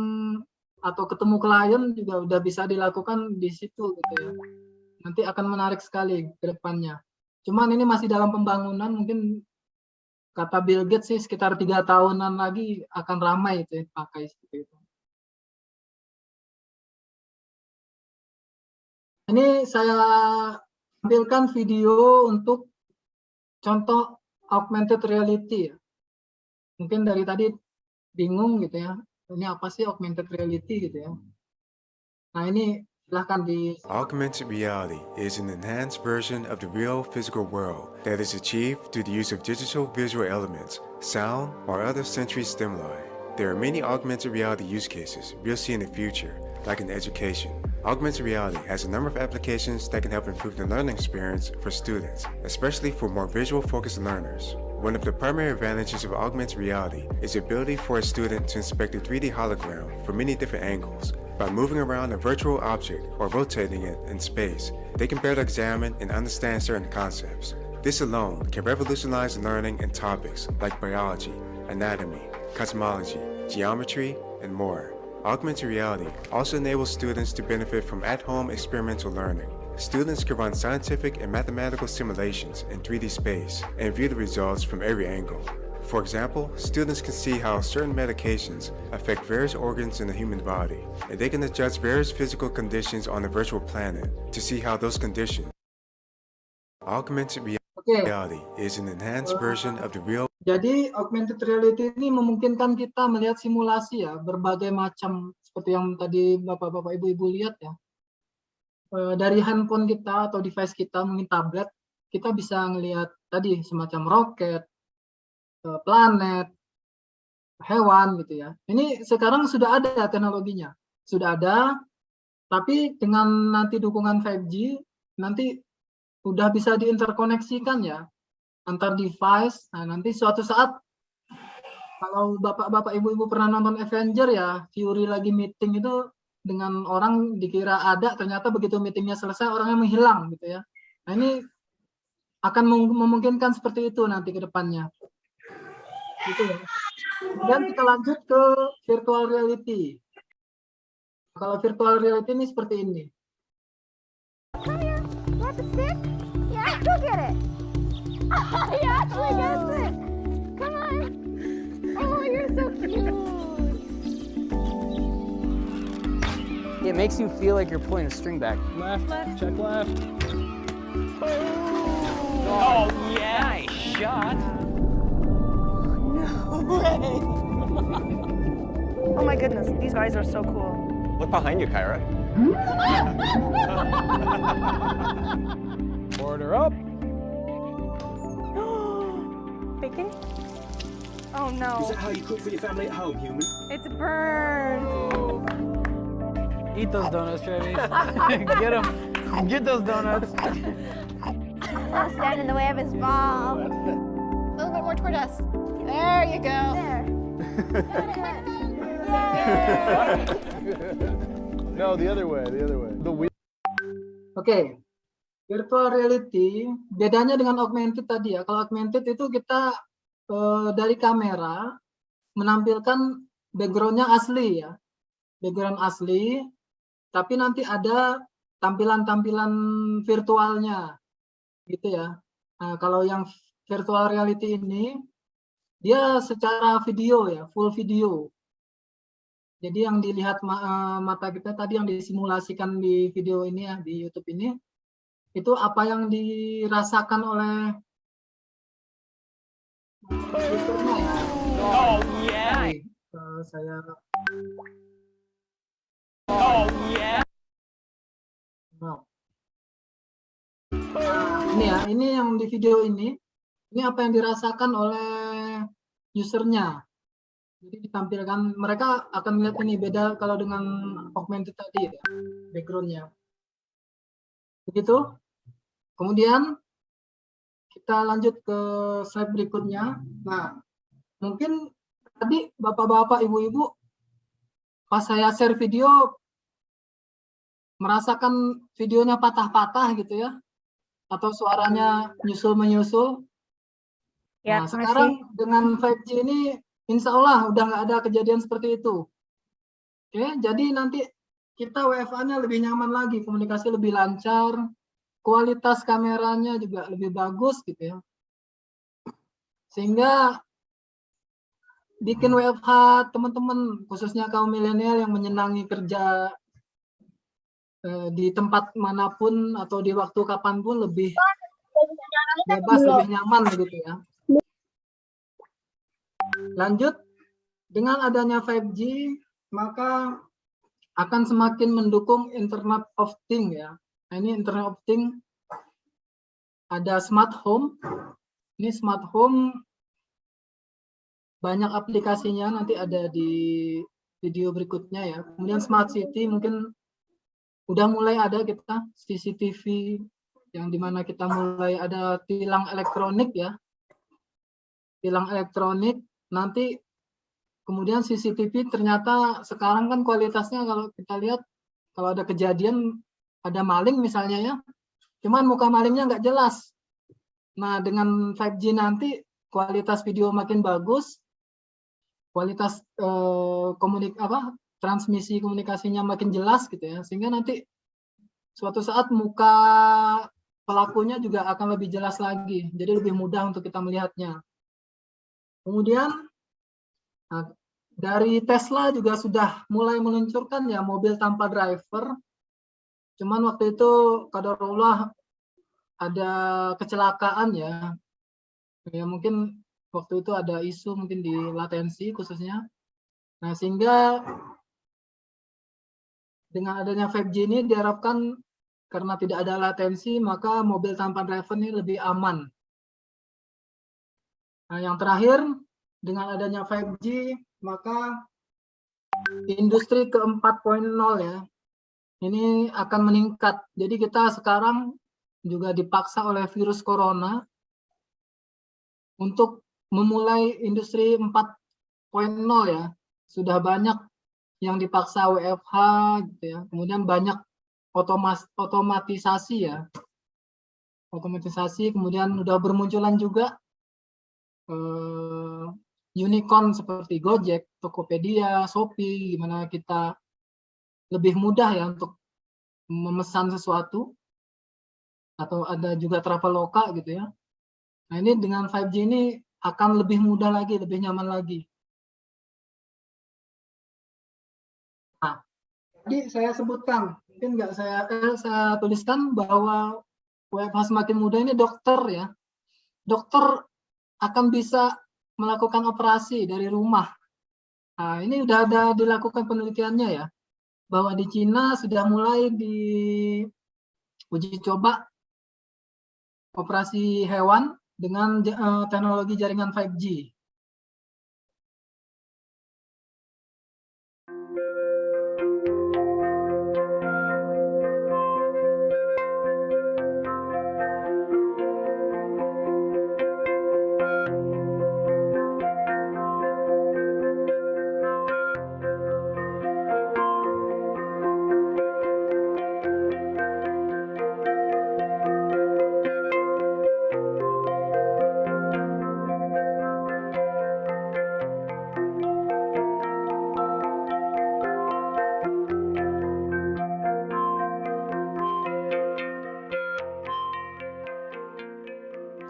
atau ketemu klien juga udah bisa dilakukan di situ gitu ya. Nanti akan menarik sekali ke depannya. Cuman ini masih dalam pembangunan, mungkin kata Bill Gates sih sekitar 3 tahunan lagi akan ramai itu ya, pakai seperti itu. Ini saya tampilkan video untuk contoh augmented reality ya. Mungkin dari tadi bingung gitu ya, ini apa sih augmented reality gitu ya. Nah ini silahkan di... Augmented reality is an enhanced version of the real physical world that is achieved through the use of digital visual elements, sound, or other sensory stimuli. There are many augmented reality use cases we'll see in the future, like in education. Augmented reality has a number of applications that can help improve the learning experience for students, especially for more visual-focused learners. One of the primary advantages of augmented reality is the ability for a student to inspect a 3D hologram from many different angles. By moving around a virtual object or rotating it in space, they can better examine and understand certain concepts. This alone can revolutionize learning in topics like biology, anatomy, cosmology, geometry, and more. Augmented reality also enables students to benefit from at-home experimental learning. Students can run scientific and mathematical simulations in 3D space and view the results from every angle. For example, students can see how certain medications affect various organs in the human body, and they can adjust various physical conditions on the virtual planet to see how those conditions. Augmented reality is an enhanced version of the real. Jadi augmented reality ini memungkinkan kita melihat simulasi ya, berbagai macam seperti yang tadi bapak-bapak ibu-ibu lihat ya. Dari handphone kita atau device kita, mungkin tablet, kita bisa melihat tadi semacam roket, planet, hewan gitu ya. Ini sekarang sudah ada teknologinya, sudah ada, tapi dengan nanti dukungan 5G, nanti udah bisa diinterkoneksikan ya, antar device. Nah, nanti suatu saat, kalau bapak-bapak ibu-ibu pernah nonton Avenger ya, Fury lagi meeting itu, dengan orang dikira ada, ternyata begitu meetingnya selesai orangnya menghilang gitu ya. Nah ini akan memungkinkan seperti itu nanti ke depannya. Gitu ya. Dan kita lanjut ke virtual reality. Kalau virtual reality ini seperti ini. It makes you feel like you're pulling a string back. Left, check left. Oh, yeah. Nice shot. No way. Oh my goodness, these guys are so cool. Look behind you, Kyra. Order up. Bacon? Oh no. Is that how you cook for your family at home, human? It's burned. Eat those donuts, Travis. Get them. Get those donuts. Don't stand in the way of his ball. A little bit more toward us. There you go. There. No, the other way, the other way. Oke. Virtual reality, bedanya dengan augmented tadi ya. Kalau augmented itu kita dari kamera menampilkan background-nya asli ya. Background asli, tapi nanti ada tampilan-tampilan virtualnya, gitu ya. Nah, kalau yang virtual reality ini, dia secara video ya, full video. Jadi yang dilihat mata kita tadi yang disimulasikan di video ini ya, di YouTube ini, itu apa yang dirasakan oleh Oh yeah. Saya Oh yeah. Nah, ini ya, ini yang di video ini apa yang dirasakan oleh usernya. Jadi ditampilkan, mereka akan melihat ini beda kalau dengan augmented tadi ya, backgroundnya. Begitu. Kemudian kita lanjut ke slide berikutnya. Nah, mungkin tadi bapak-bapak, ibu-ibu pas saya share video merasakan videonya patah-patah gitu ya, atau suaranya nyusul-menyusul. Ya, Nah, sekarang dengan 5G ini insya Allah udah nggak ada kejadian seperti itu. Oke, jadi nanti kita WFA-nya lebih nyaman lagi, komunikasi lebih lancar, kualitas kameranya juga lebih bagus gitu ya. Sehingga bikin WFH teman-teman, khususnya kaum milenial yang menyenangi kerja di tempat manapun atau di waktu kapanpun lebih bebas, lebih nyaman gitu ya. Lanjut, dengan adanya 5G, maka akan semakin mendukung Internet of Things ya. Nah, ini Internet of Things, ada smart home. Ini smart home banyak aplikasinya, nanti ada di video berikutnya ya. Kemudian smart city mungkin udah mulai ada kita CCTV yang dimana kita mulai ada tilang elektronik ya. Tilang elektronik, nanti kemudian CCTV ternyata sekarang kan kualitasnya kalau kita lihat, kalau ada kejadian ada maling misalnya ya, cuman muka malingnya nggak jelas. Nah, dengan 5G nanti kualitas video makin bagus, kualitas transmisi komunikasinya makin jelas gitu ya, sehingga nanti suatu saat muka pelakunya juga akan lebih jelas lagi, jadi lebih mudah untuk kita melihatnya. Kemudian dari Tesla juga sudah mulai meluncurkan ya mobil tanpa driver. Cuman waktu itu qadarullah ada kecelakaan ya. Ya mungkin waktu itu ada isu mungkin di latensi khususnya. Nah, sehingga dengan adanya 5G ini diharapkan karena tidak ada latensi, maka mobil tanpa driver ini lebih aman. Nah, yang terakhir, dengan adanya 5G, maka industri ke 4.0 ya, ini akan meningkat. Jadi kita sekarang juga dipaksa oleh virus corona untuk memulai industri 4.0 ya. Sudah banyak yang dipaksa WFH gitu ya. Kemudian banyak otomatisasi ya. Otomatisasi, kemudian udah bermunculan juga unicorn seperti Gojek, Tokopedia, Shopee, gimana kita lebih mudah ya untuk memesan sesuatu, atau ada juga Traveloka gitu ya. Nah, ini dengan 5G ini akan lebih mudah lagi, lebih nyaman lagi. Nah, tadi saya sebutkan, mungkin nggak saya tuliskan bahwa WFH semakin mudah ini dokter ya. Dokter akan bisa melakukan operasi dari rumah. Nah, ini udah ada dilakukan penelitiannya ya, bahwa di Cina sudah mulai diuji coba operasi hewan dengan teknologi jaringan 5G.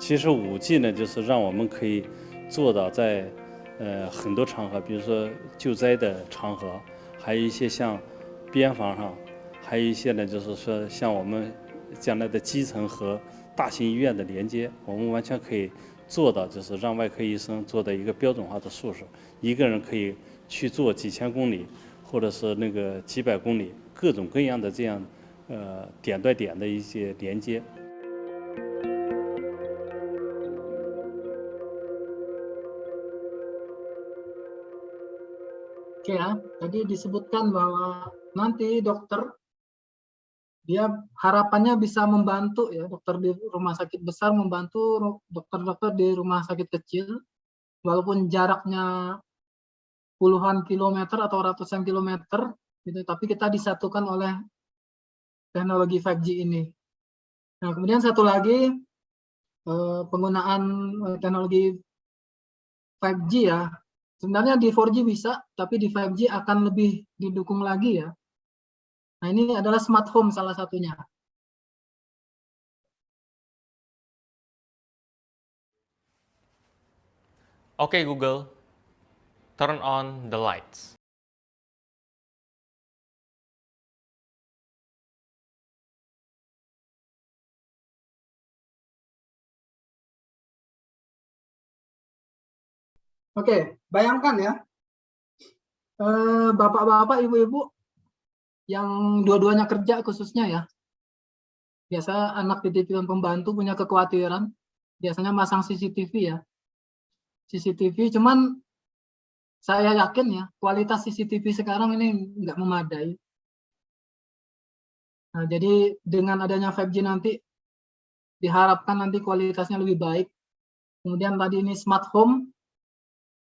其实5G呢，就是让我们可以做到在很多场合，比如说救灾的场合，还有一些像边防上，还有一些呢，就是说像我们将来的基层和大型医院的连接，我们完全可以做到，就是让外科医生做到一个标准化的术式，一个人可以去做几千公里，或者是那个几百公里，各种各样的这样点对点的一些连接。Oke ya, tadi disebutkan bahwa nanti dokter dia harapannya bisa membantu ya, dokter di rumah sakit besar membantu dokter-dokter di rumah sakit kecil, walaupun jaraknya puluhan kilometer atau ratusan kilometer, gitu, tapi kita disatukan oleh teknologi 5G ini. Nah, kemudian satu lagi, penggunaan teknologi 5G ya, sebenarnya di 4G bisa, tapi di 5G akan lebih didukung lagi ya. Nah, ini adalah smart home salah satunya. Okay, Google, turn on the lights. Oke, bayangkan ya, bapak-bapak, ibu-ibu yang dua-duanya kerja khususnya ya. Biasa anak titipan pembantu punya kekhawatiran, biasanya masang CCTV ya. CCTV, cuman saya yakin ya, kualitas CCTV sekarang ini nggak memadai. Nah, jadi dengan adanya 5G nanti, diharapkan nanti kualitasnya lebih baik. Kemudian tadi ini smart home,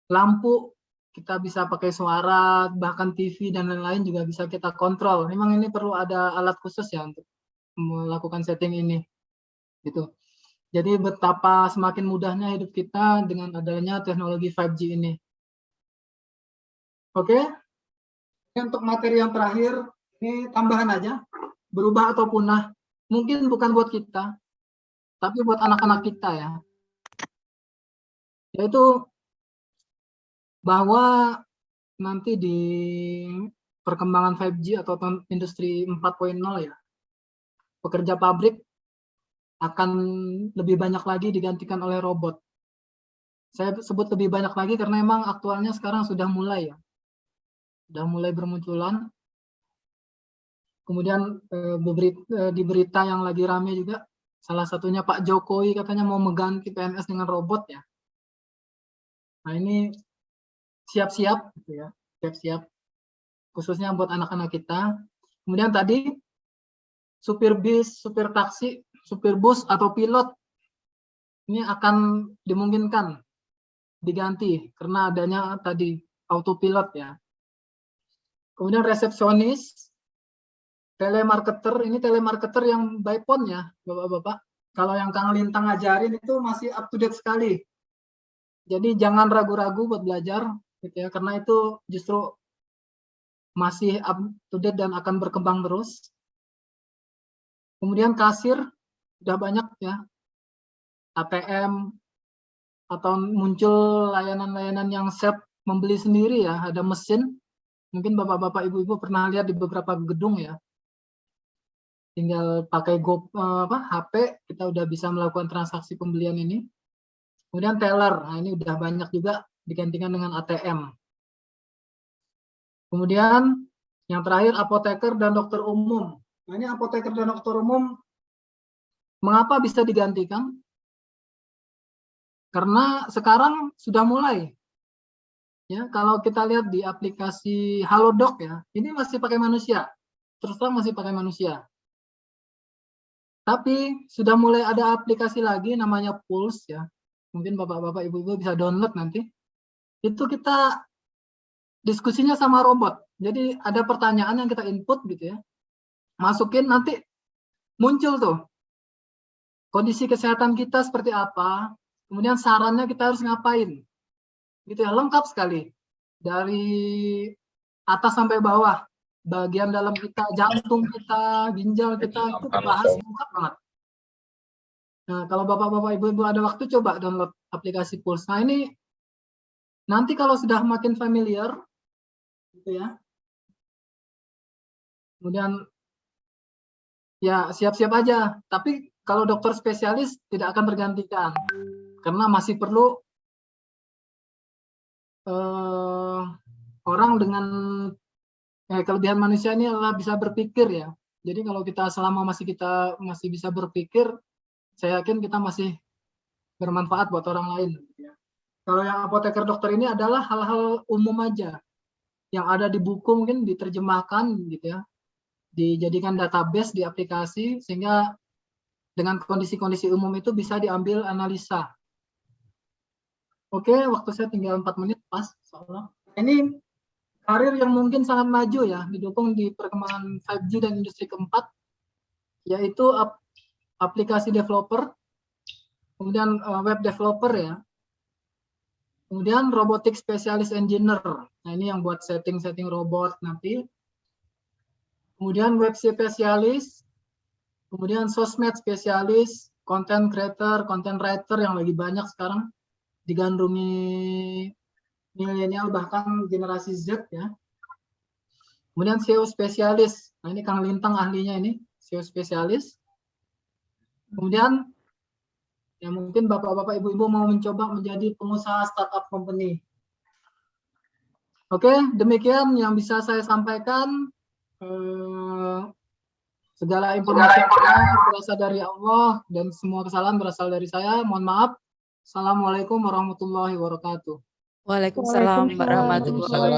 lampu kita bisa pakai suara, bahkan TV dan lain-lain juga bisa kita kontrol. Memang ini perlu ada alat khusus ya untuk melakukan setting ini, gitu. Jadi betapa semakin mudahnya hidup kita dengan adanya teknologi 5G ini. Oke, untuk materi yang terakhir ini tambahan aja, berubah atau punah. Mungkin bukan buat kita, tapi buat anak-anak kita ya. Yaitu bahwa nanti di perkembangan 5G atau industri 4.0 ya, pekerja pabrik akan lebih banyak lagi digantikan oleh robot. Saya sebut lebih banyak lagi karena memang aktualnya sekarang sudah mulai ya, sudah mulai bermunculan. Kemudian di berita yang lagi rame juga, salah satunya Pak Jokowi katanya mau mengganti PNS dengan robot ya. Nah ini siap-siap gitu ya, siap-siap khususnya buat anak-anak kita. Kemudian tadi supir bis, supir taksi, supir bus atau pilot ini akan dimungkinkan diganti karena adanya tadi autopilot ya. Kemudian resepsionis, telemarketer, ini telemarketer yang by phone ya Bapak-bapak. Kalau yang Kang Lintang ngajarin itu masih up to date sekali. Jadi jangan ragu-ragu buat belajar gitu ya, karena itu justru masih up to date dan akan berkembang terus. Kemudian kasir, sudah banyak ya, ATM, atau muncul layanan-layanan yang self membeli sendiri ya, ada mesin. Mungkin bapak-bapak, ibu-ibu pernah lihat di beberapa gedung ya. Tinggal pakai HP, kita udah bisa melakukan transaksi pembelian ini. Kemudian teller, nah ini udah banyak juga digantikan dengan ATM. Kemudian yang terakhir apoteker dan dokter umum. Nah ini apoteker dan dokter umum mengapa bisa digantikan? Karena sekarang sudah mulai. Ya, kalau kita lihat di aplikasi Halodoc ya, ini masih pakai manusia. Terus terang masih pakai manusia. Tapi sudah mulai ada aplikasi lagi namanya Pulse ya. Mungkin bapak-bapak, ibu-ibu bisa download nanti. Itu kita diskusinya sama robot. Jadi ada pertanyaan yang kita input gitu ya. Masukin nanti muncul tuh kondisi kesehatan kita seperti apa, kemudian sarannya kita harus ngapain, gitu ya, lengkap sekali dari atas sampai bawah, bagian dalam kita, jantung kita, ginjal kita itu dibahas lengkap banget. Nah kalau bapak-bapak, ibu-ibu ada waktu coba download aplikasi Pulse. Nah ini nanti kalau sudah makin familiar, gitu ya, kemudian ya siap-siap aja. Tapi kalau dokter spesialis tidak akan tergantikan karena masih perlu orang dengan kelebihan manusia ini adalah bisa berpikir ya. Jadi kalau kita selama masih bisa berpikir, saya yakin kita masih bermanfaat buat orang lain. Kalau yang apoteker dokter ini adalah hal-hal umum aja yang ada di buku, mungkin diterjemahkan gitu ya, dijadikan database di aplikasi sehingga dengan kondisi-kondisi umum itu bisa diambil analisa. Oke, waktu saya tinggal 4 menit pas, insyaallah. Ini karir yang mungkin sangat maju ya, didukung di perkembangan 5G dan industri keempat, yaitu aplikasi developer, kemudian web developer ya, kemudian robotik spesialis engineer. Nah ini yang buat setting robot nanti. Kemudian web spesialis, kemudian sosmed spesialis, content creator, content writer yang lagi banyak sekarang digandrungi milenial bahkan generasi Z ya. Kemudian SEO spesialis. Nah ini Kang Lintang ahlinya ini, SEO spesialis. Kemudian ya mungkin bapak-bapak ibu-ibu mau mencoba menjadi pengusaha startup company. Oke, demikian yang bisa saya sampaikan. Segala informasi berasal dari Allah dan semua kesalahan berasal dari saya. Mohon maaf. Assalamualaikum warahmatullahi wabarakatuh. Waalaikumsalam warahmatullahi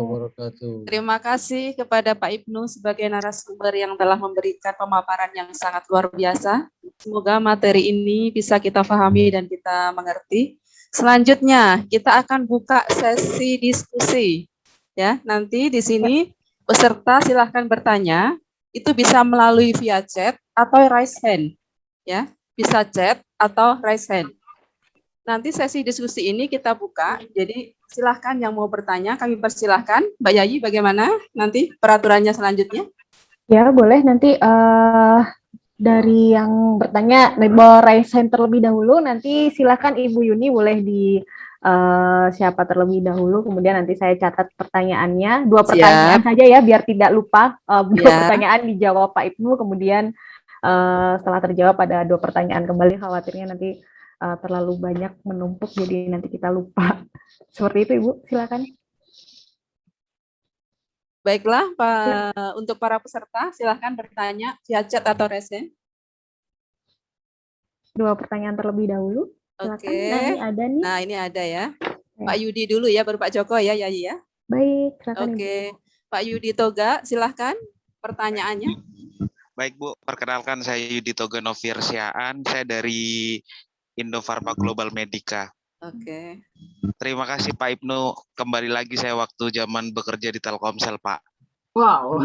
wabarakatuh. Terima kasih kepada Pak Ibnu sebagai narasumber yang telah memberikan pemaparan yang sangat luar biasa. Semoga materi ini bisa kita pahami dan kita mengerti. Selanjutnya kita akan buka sesi diskusi. Ya, nanti di sini peserta silahkan bertanya. Itu bisa melalui via chat atau raise hand. Ya, bisa chat atau raise hand. Nanti sesi diskusi ini kita buka, jadi silahkan yang mau bertanya, kami persilahkan. Mbak Yayi, bagaimana nanti peraturannya selanjutnya? Ya, boleh nanti dari yang bertanya, mau raise hand terlebih dahulu, nanti silahkan Ibu Yuni boleh di siapa terlebih dahulu, kemudian nanti saya catat pertanyaannya, 2 pertanyaan saja ya, biar tidak lupa. 2 pertanyaan dijawab Pak Ibnu, kemudian setelah terjawab ada 2 pertanyaan kembali, khawatirnya nanti terlalu banyak menumpuk jadi nanti kita lupa. Seperti itu Ibu, silakan. Baiklah, Pak, untuk para peserta silakan bertanya via chat atau raise hand. 2 pertanyaan terlebih dahulu. Silakan. Oke. Nah, ini ada nih. Nah, ini ada ya. Pak Yudi dulu ya, baru Pak Joko ya, Yayi ya. Baik, silakan. Oke. Pak Yudi Toga, silakan pertanyaannya. Baik Bu, perkenalkan saya Yudi Toga Novirsiaan, saya dari Indofarma Global Medica. Oke. Terima kasih Pak Ibnu, kembali lagi saya waktu zaman bekerja di Telkomsel Pak. Wow.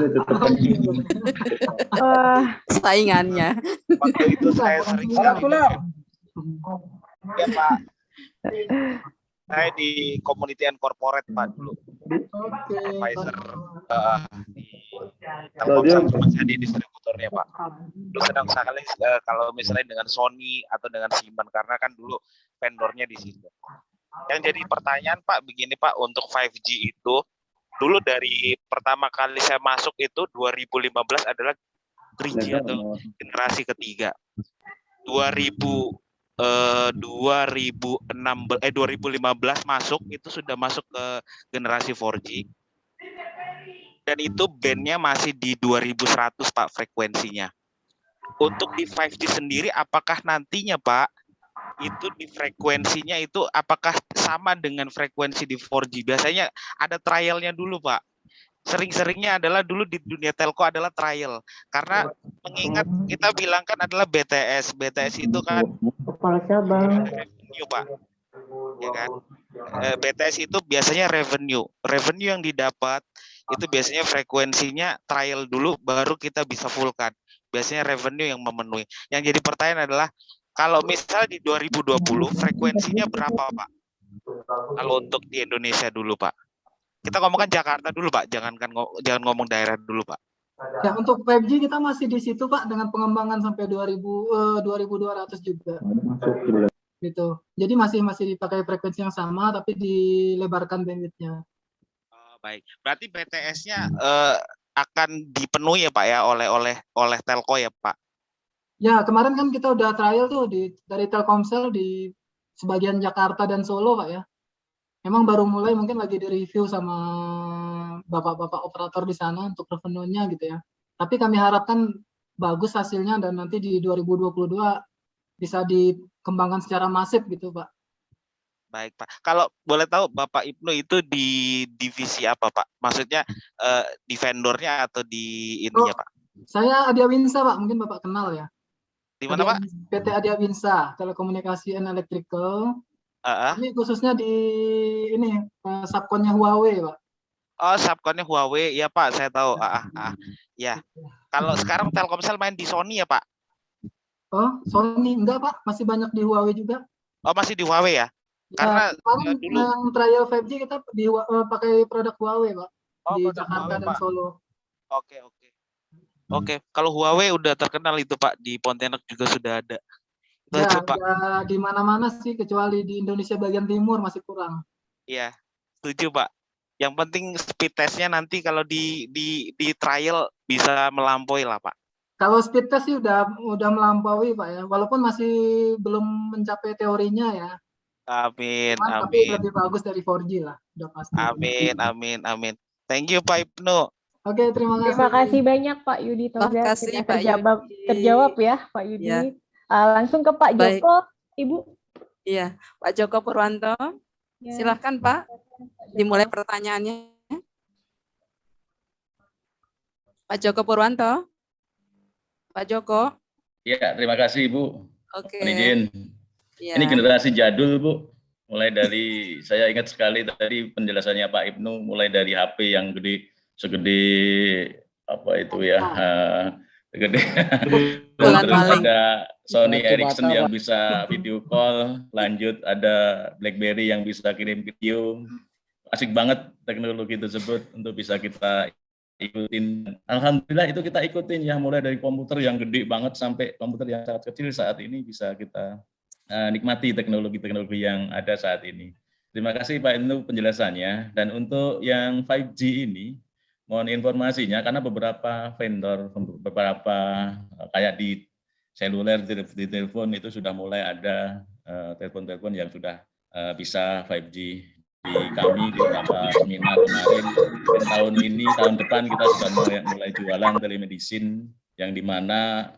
Saingannya. Waktu itu saya sering ya Pak. Saya di community and corporate Pak dulu. Advisor di Telkomsel, cuma saya di distributornya Pak. Dulu senang sekali kalau misalnya dengan Sony atau dengan Siemens karena kan dulu vendornya di situ. Yang jadi pertanyaan Pak begini Pak, untuk 5G itu dulu dari pertama kali saya masuk itu 2015 adalah 3G atau generasi ketiga. 2015 masuk itu sudah masuk ke generasi 4G. Dan itu bandnya masih di 2100 Pak frekuensinya. Untuk di 5G sendiri apakah nantinya Pak itu di frekuensinya itu apakah sama dengan frekuensi di 4G? Biasanya ada trialnya dulu Pak. Sering-seringnya adalah dulu di dunia telco adalah trial. Karena mengingat kita bilang kan adalah BTS. BTS itu kan revenue Pak. Ya kan? BTS itu biasanya revenue. Revenue yang didapat itu biasanya frekuensinya trial dulu baru kita bisa fullkan. Biasanya revenue yang memenuhi. Yang jadi pertanyaan adalah kalau misal di 2020 frekuensinya berapa Pak? Kalau untuk di Indonesia dulu Pak. Kita ngomongkan Jakarta dulu Pak, jangan ngomong daerah dulu Pak. Ya, untuk 5G kita masih di situ Pak dengan pengembangan sampai 2200 juga. Gitu. Jadi masih dipakai frekuensi yang sama tapi dilebarkan bandwidth-nya. Oh, baik. Berarti BTS-nya akan dipenuhi ya Pak ya oleh telco ya Pak. Ya, kemarin kan kita udah trial tuh dari Telkomsel di sebagian Jakarta dan Solo Pak ya. Memang baru mulai, mungkin lagi di-review sama bapak-bapak operator di sana untuk revenue-nya gitu ya. Tapi kami harapkan bagus hasilnya dan nanti di 2022 bisa dikembangkan secara masif gitu Pak. Baik Pak. Kalau boleh tahu Bapak Ibnu itu di divisi apa Pak? Maksudnya di vendornya atau di ininya Pak? Saya Adiawinsa Pak, mungkin Bapak kenal ya. Di mana Pak? PT Adiawinsa, Telekomunikasi and Electrical. Ini khususnya di ini subkonnya Huawei, Pak. Oh, subkonnya Huawei, ya Pak, saya tahu. Ya. Kalau sekarang Telkomsel main di Sony ya Pak? Oh, Sony enggak Pak, masih banyak di Huawei juga. Oh, masih di Huawei ya? Karena kemarin dulu yang trial 5G kita pakai produk Huawei Pak, Oh, di produk Jakarta Huawei, dan Pak. Solo. Oke, kalau Huawei udah terkenal itu Pak, di Pontianak juga sudah ada. Itu Ya, aja Pak. di mana-mana sih, kecuali di Indonesia bagian timur masih kurang. Iya, setuju Pak. Yang penting speed testnya nanti kalau di trial bisa melampaui lah Pak. Kalau speed test sih udah melampaui Pak ya, walaupun masih belum mencapai teorinya ya. Amin, Tapi amin. lebih bagus dari 4G lah, udah pasti. Amin, amin, amin. Thank you Pak Ibnu. Oke, terima kasih. Terima kasih banyak Pak Yudi Toga. Terima kasih, Sudah Pak terjawab ya Pak Yudi. Ya. Langsung ke Pak Baik. Joko, Ibu. Iya, Pak Joko Purwanto. Ya. Silahkan Pak, dimulai pertanyaannya. Pak Joko Purwanto. Pak Joko. Ya, terima kasih Ibu. Oke. Mohon izin. Ya. Ini generasi jadul Bu. Mulai dari, saya ingat sekali tadi penjelasannya Pak Ibnu, mulai dari HP yang gede, segede apa itu ya, segede. Terus ada Sony Ericsson yang bisa video call, lanjut ada BlackBerry yang bisa kirim video. Asik banget teknologi tersebut untuk bisa kita ikutin. Alhamdulillah itu kita ikutin ya, mulai dari komputer yang gede banget sampai komputer yang sangat kecil saat ini bisa kita nikmati teknologi-teknologi yang ada saat ini. Terima kasih Pak Ibnu penjelasannya. Dan untuk yang 5G ini, mohon informasinya karena beberapa vendor, beberapa kayak di seluler, di telepon itu sudah mulai ada telepon-telepon yang sudah bisa 5G. Di kami di beberapa seminar kemarin, tahun ini, tahun depan kita sudah mulai jualan telemedicine yang dimana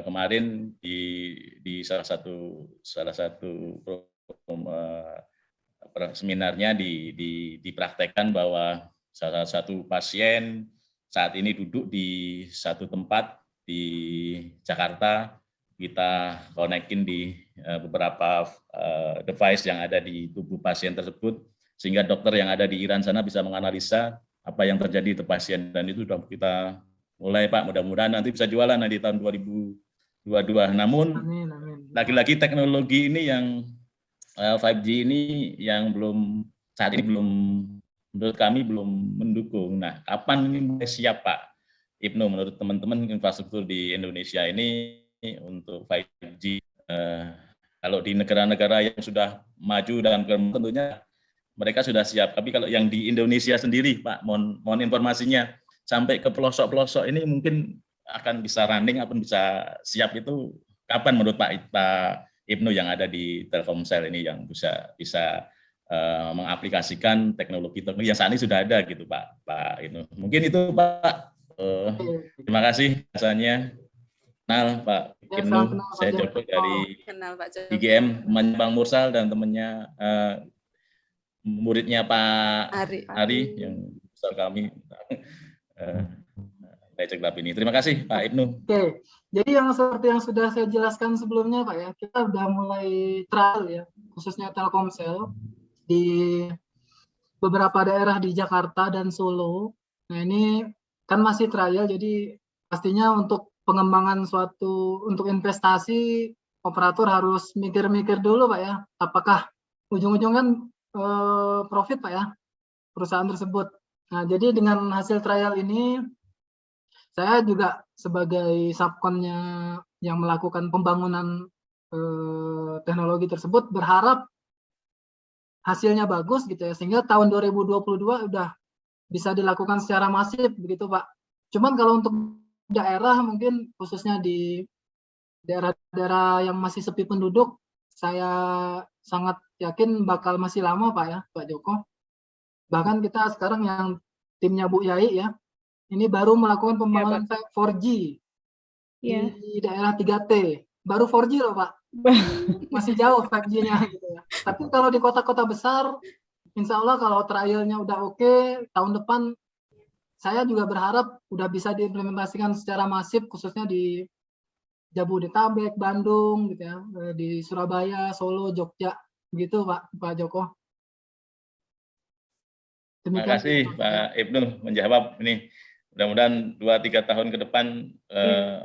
kemarin di salah satu seminarnya dipraktekkan bahwa salah satu pasien saat ini duduk di satu tempat di Jakarta, kita konekin di beberapa device yang ada di tubuh pasien tersebut, sehingga dokter yang ada di Iran sana bisa menganalisa apa yang terjadi di pasien, dan itu sudah kita mulai Pak, mudah-mudahan nanti bisa jualan nanti tahun 2022. Namun lagi-lagi teknologi ini yang 5G ini yang belum saat ini belum, menurut kami belum mendukung. Nah, kapan ini mulai siap Pak Ibnu menurut teman-teman infrastruktur di Indonesia ini untuk 5G? Kalau di negara-negara yang sudah maju dan tentunya mereka sudah siap. Tapi kalau yang di Indonesia sendiri Pak, mohon informasinya, sampai ke pelosok-pelosok ini mungkin akan bisa running, akan bisa siap itu kapan menurut Pak Ibnu yang ada di Telkomsel ini yang bisa mengaplikasikan teknologi yang saat ini sudah ada gitu Pak Ibnu. Mungkin itu Pak. Terima kasih rasanya. Kenal Pak Ibnu, saya Joko dari IGM, temannya Bang Mursal dan temannya muridnya Pak Ari yang besar kami. Ini. Terima kasih Pak Ibnu. Oke, jadi yang seperti yang sudah saya jelaskan sebelumnya Pak ya, kita udah mulai trial ya, khususnya Telkomsel di beberapa daerah di Jakarta dan Solo. Nah ini kan masih trial, jadi pastinya untuk pengembangan untuk investasi operator harus mikir-mikir dulu Pak ya, apakah ujung-ujungnya kan profit Pak ya perusahaan tersebut. Nah, jadi dengan hasil trial ini, saya juga sebagai subkonnya yang melakukan pembangunan teknologi tersebut berharap hasilnya bagus gitu ya, sehingga tahun 2022 udah bisa dilakukan secara masif begitu Pak. Cuman kalau untuk daerah mungkin khususnya di daerah-daerah yang masih sepi penduduk, saya sangat yakin bakal masih lama Pak ya, Pak Joko. Bahkan kita sekarang yang timnya Bu Yai ya, ini baru melakukan pembangunan 4G di daerah 3T. Baru 4G loh Pak, masih jauh 5G-nya gitu ya. Tapi kalau di kota-kota besar, insya Allah kalau trialnya udah oke, tahun depan saya juga berharap udah bisa diimplementasikan secara masif, khususnya di Jabodetabek, Bandung gitu ya, di Surabaya, Solo, Jogja. Begitu Pak Joko. Terima kasih Pak Ibnu menjawab ini. Mudah-mudahan 2-3 tahun ke depan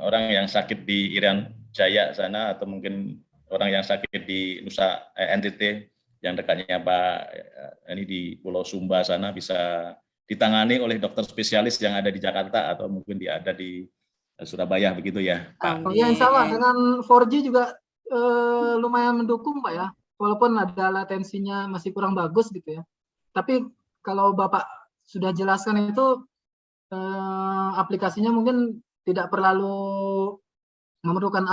orang yang sakit di Irian Jaya sana atau mungkin orang yang sakit di Nusa NTT yang dekatnya Pak ini di Pulau Sumba sana bisa ditangani oleh dokter spesialis yang ada di Jakarta atau mungkin ada di Surabaya begitu ya Pak. Oh ya, insya Allah dengan 4G juga lumayan mendukung Pak ya, walaupun ada latensinya masih kurang bagus gitu ya. Tapi kalau Bapak sudah jelaskan itu aplikasinya mungkin tidak perlu memerlukan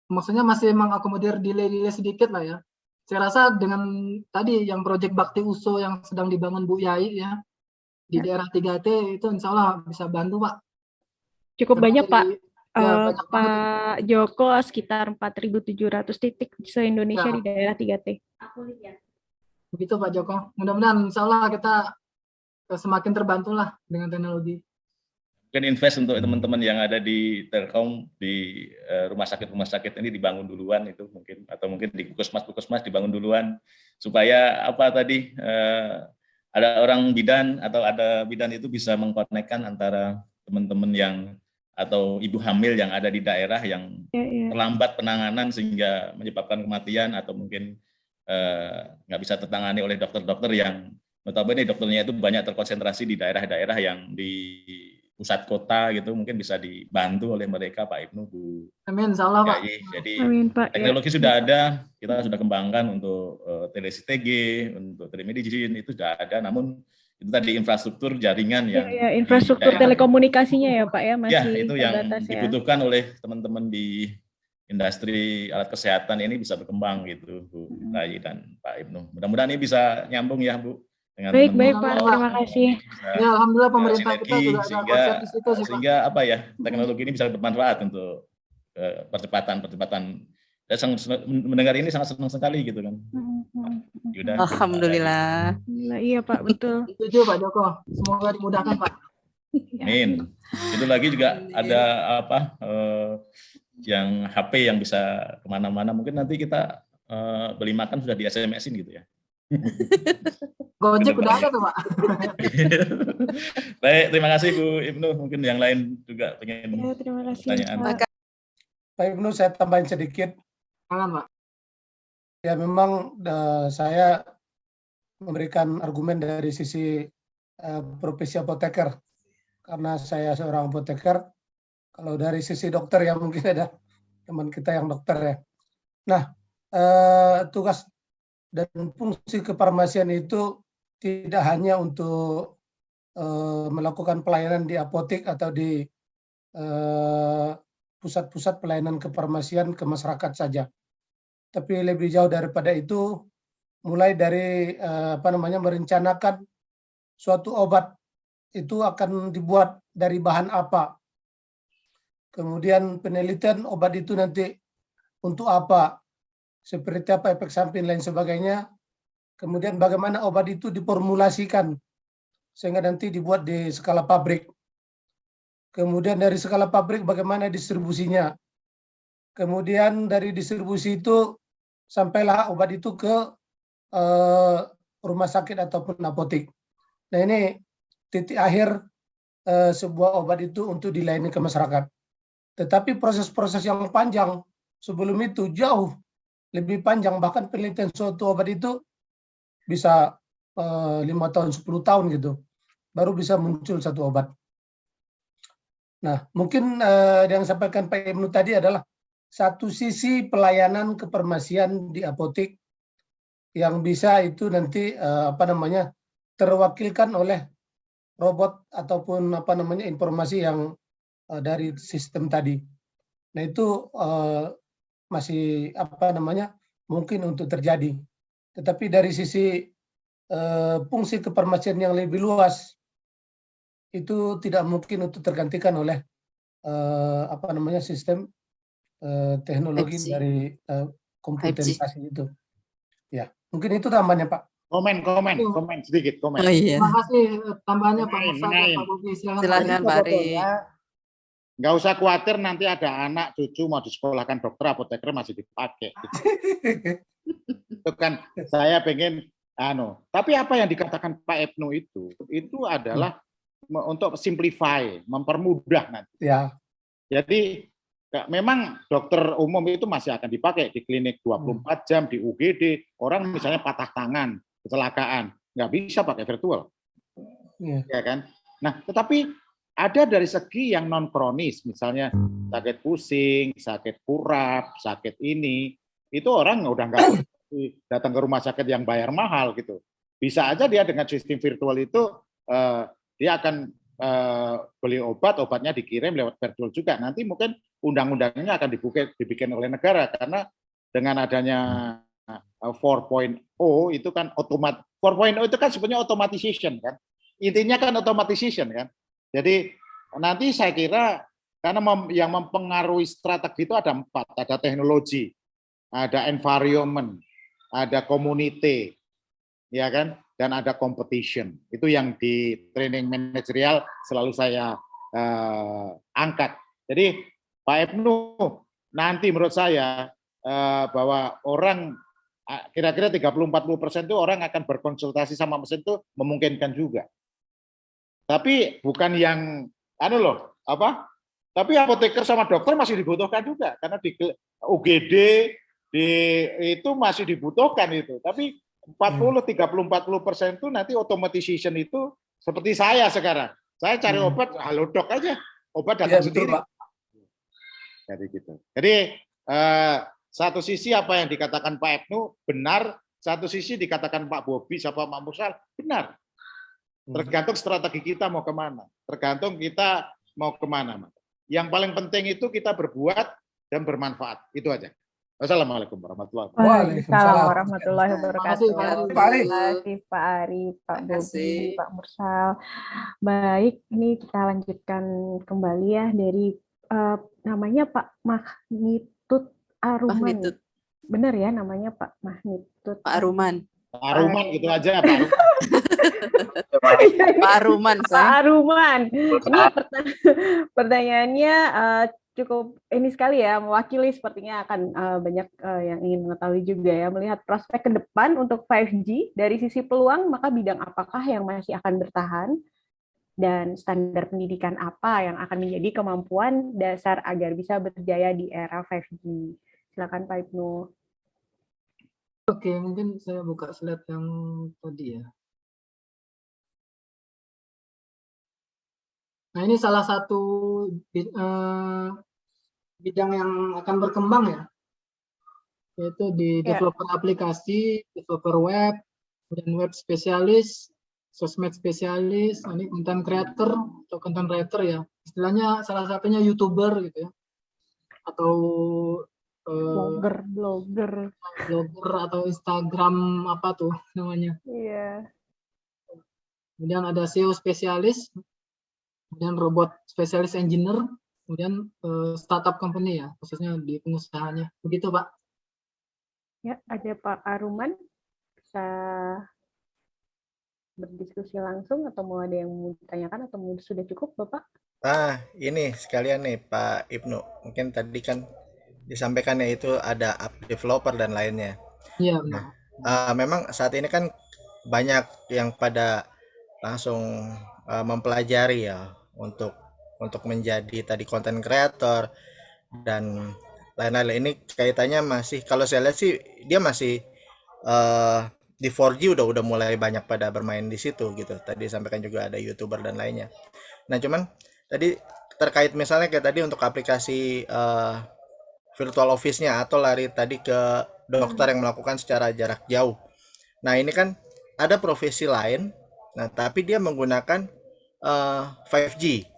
maksudnya masih mengakomodir delay sedikit lah ya. Saya rasa dengan tadi yang proyek Bakti USO yang sedang dibangun Bu Yai ya di daerah 3T itu insya Allah bisa bantu Pak. Cukup banyak Pak. banyak Pak Joko sekitar 4.700 titik se-Indonesia Ya. di daerah 3T. Begitu Pak Joko. Mudah-mudahan insya Allah kita semakin terbantu lah dengan teknologi. Mungkin invest untuk teman-teman yang ada di Telkom di rumah sakit ini dibangun duluan itu mungkin, atau mungkin di puskesmas dibangun duluan supaya apa tadi ada orang bidan atau ada bidan itu bisa mengkonekkan antara teman-teman yang atau ibu hamil yang ada di daerah yang terlambat penanganan sehingga menyebabkan kematian atau mungkin nggak bisa tertangani oleh dokter-dokter yang notabene dokternya itu banyak terkonsentrasi di daerah-daerah yang di pusat kota gitu, mungkin bisa dibantu oleh mereka Pak Ibnu, Bu. Amin, insyaallah Pak. Jadi Amin, Pak. teknologi sudah ada, kita sudah kembangkan untuk tele-CTG, untuk telemedicine itu sudah ada, namun itu tadi infrastruktur jaringan yang infrastruktur telekomunikasinya ya Pak ya masih ya itu yang terbatas ya. dibutuhkan oleh teman-teman di industri alat kesehatan ini bisa berkembang gitu Bu Rai dan Pak Ibnu. Mudah-mudahan ini bisa nyambung ya Bu dengan Baik teman-teman. Pak, terima kasih. Ya alhamdulillah pemerintah kita Sinergi, sudah ada sehingga konsep di situ sih Pak. sehingga apa ya teknologi ini bisa bermanfaat untuk percepatan. Saya mendengar ini sangat senang sekali gitu kan. Yuda, Alhamdulillah. Iya Pak, betul. Setuju Pak Joko. Semoga dimudahkan Pak. Amin. Itu lagi juga ada apa yang HP yang bisa kemana-mana. Mungkin nanti kita beli makan sudah di SMS-in gitu ya. Gojek udah ada tuh Pak. Baik, terima kasih Bu Ibnu. Mungkin yang lain juga pengen terima kasih. pertanyaan. Pak Ibnu, saya tambahin sedikit. Pak. Ya memang saya memberikan argumen dari sisi profesi apoteker karena saya seorang apoteker. Kalau dari sisi dokter ya mungkin ada teman kita yang dokter ya. Nah tugas dan fungsi kefarmasian itu tidak hanya untuk melakukan pelayanan di apotek atau di pusat-pusat pelayanan kefarmasian ke masyarakat saja. Tapi lebih jauh daripada itu, mulai dari merencanakan suatu obat itu akan dibuat dari bahan apa, kemudian penelitian obat itu nanti untuk apa, seperti apa efek samping lain sebagainya, kemudian bagaimana obat itu diformulasikan sehingga nanti dibuat di skala pabrik, kemudian dari skala pabrik bagaimana distribusinya, kemudian dari distribusi itu sampailah obat itu ke rumah sakit ataupun apotek. Nah ini titik akhir sebuah obat itu untuk dilayani ke masyarakat. Tetapi proses-proses yang panjang sebelum itu jauh lebih panjang, bahkan penelitian suatu obat itu bisa 5 tahun, 10 tahun gitu, baru bisa muncul satu obat. Nah mungkin yang disampaikan Pak Ibnu tadi adalah satu sisi pelayanan kefarmasian di apotek yang bisa itu nanti terwakilkan oleh robot ataupun informasi yang dari sistem tadi. Nah itu masih mungkin untuk terjadi. Tetapi dari sisi fungsi kefarmasian yang lebih luas itu tidak mungkin untuk tergantikan oleh sistem teknologi 5G. dari komputerisasi itu. Ya, mungkin itu tambahannya Pak. Komen sedikit komen. Oh iya. Terima kasih tambahannya Pak Musa dan Menaim. Pak Bobi. Silakan Pak Ari. Nggak usah khawatir nanti ada anak cucu mau disekolahkan dokter apoteker masih dipakai. Itu kan saya pengen tapi apa yang dikatakan Pak Ibnu itu adalah untuk simplify, mempermudah nanti. Ya. Jadi memang dokter umum itu masih akan dipakai di klinik 24 jam di UGD. Orang misalnya patah tangan, kecelakaan, nggak bisa pakai virtual. Ya kan? Nah, tetapi ada dari segi yang non kronis, misalnya sakit pusing, sakit kurap, sakit ini, itu orang udah nggak datang ke rumah sakit yang bayar mahal gitu. Bisa aja dia dengan sistem virtual itu dia akan beli obatnya dikirim lewat virtual juga. Nanti mungkin undang-undangnya akan dibikin oleh negara karena dengan adanya 4.0 itu kan 4.0 itu kan sebenarnya automatization kan. Intinya kan automatization kan. Jadi nanti saya kira karena yang mempengaruhi strategi itu ada 4, ada teknologi, ada environment, ada community, ya kan, dan ada competition. Itu yang di training manajerial selalu saya angkat. Jadi Pak Ibnu, nanti menurut saya bahwa orang kira-kira 30-40% itu orang akan berkonsultasi sama mesin itu memungkinkan juga. Tapi bukan yang tapi apoteker sama dokter masih dibutuhkan juga karena di UGD itu masih dibutuhkan itu. Tapi 30-40% itu nanti automatization itu seperti saya sekarang. Saya cari obat, halo dok aja, obat datang sendiri. Betul, Pak. Jadi gitu. Jadi satu sisi apa yang dikatakan Pak Ibnu benar, satu sisi dikatakan Pak Bobi sama Pak Mursal benar. Tergantung strategi kita mau kemana, tergantung kita mau kemana. Yang paling penting itu kita berbuat dan bermanfaat, itu aja. Wassalamualaikum warahmatullahi wabarakatuh. Waalaikumsalam warahmatullahi wabarakatuh. Terima kasih, Terima kasih Pak Ari, Pak Bobi, Pak Mursal. Baik, ini kita lanjutkan kembali ya dari namanya Pak Mahnitut Aruman. Benar ya namanya Pak Mahnitut. Pak Aruman. Pak Aruman gitu aja Pak. Pak Aruman. Pak Aruman. Ini pertanyaannya cukup ini sekali ya, mewakili sepertinya akan banyak yang ingin mengetahui juga ya, melihat prospek ke depan untuk 5G dari sisi peluang, maka bidang apakah yang masih akan bertahan dan standar pendidikan apa yang akan menjadi kemampuan dasar agar bisa berjaya di era 5G. Silakan Pak Ibnu. Oke, mungkin saya buka slide yang tadi ya. Nah, ini salah satu bidang yang akan berkembang ya, yaitu di developer aplikasi, developer web, dan web spesialis, sosmed spesialis, ini content creator atau content writer ya, istilahnya salah satunya YouTuber gitu ya, atau blogger atau Instagram apa tuh namanya. Iya. Kemudian ada SEO spesialis, kemudian robot spesialis engineer, kemudian startup company ya, khususnya di pengusahanya. Begitu Pak. Ya, ada Pak Aruman, bisa berdiskusi langsung atau mau ada yang mau ditanyakan atau sudah cukup Bapak? Ini sekalian nih Pak Ibnu, mungkin tadi kan disampaikan ya itu ada app developer dan lainnya. Iya. Memang saat ini kan banyak yang pada langsung mempelajari ya untuk menjadi tadi content creator dan lain-lain. Ini kaitannya masih, kalau saya lihat sih dia masih di 4G udah mulai banyak pada bermain di situ gitu. Tadi sampaikan juga ada YouTuber dan lainnya. Nah cuman tadi terkait misalnya kayak tadi untuk aplikasi virtual office-nya atau lari tadi ke dokter yang melakukan secara jarak jauh. Nah ini kan ada profesi lain, nah tapi dia menggunakan 5G.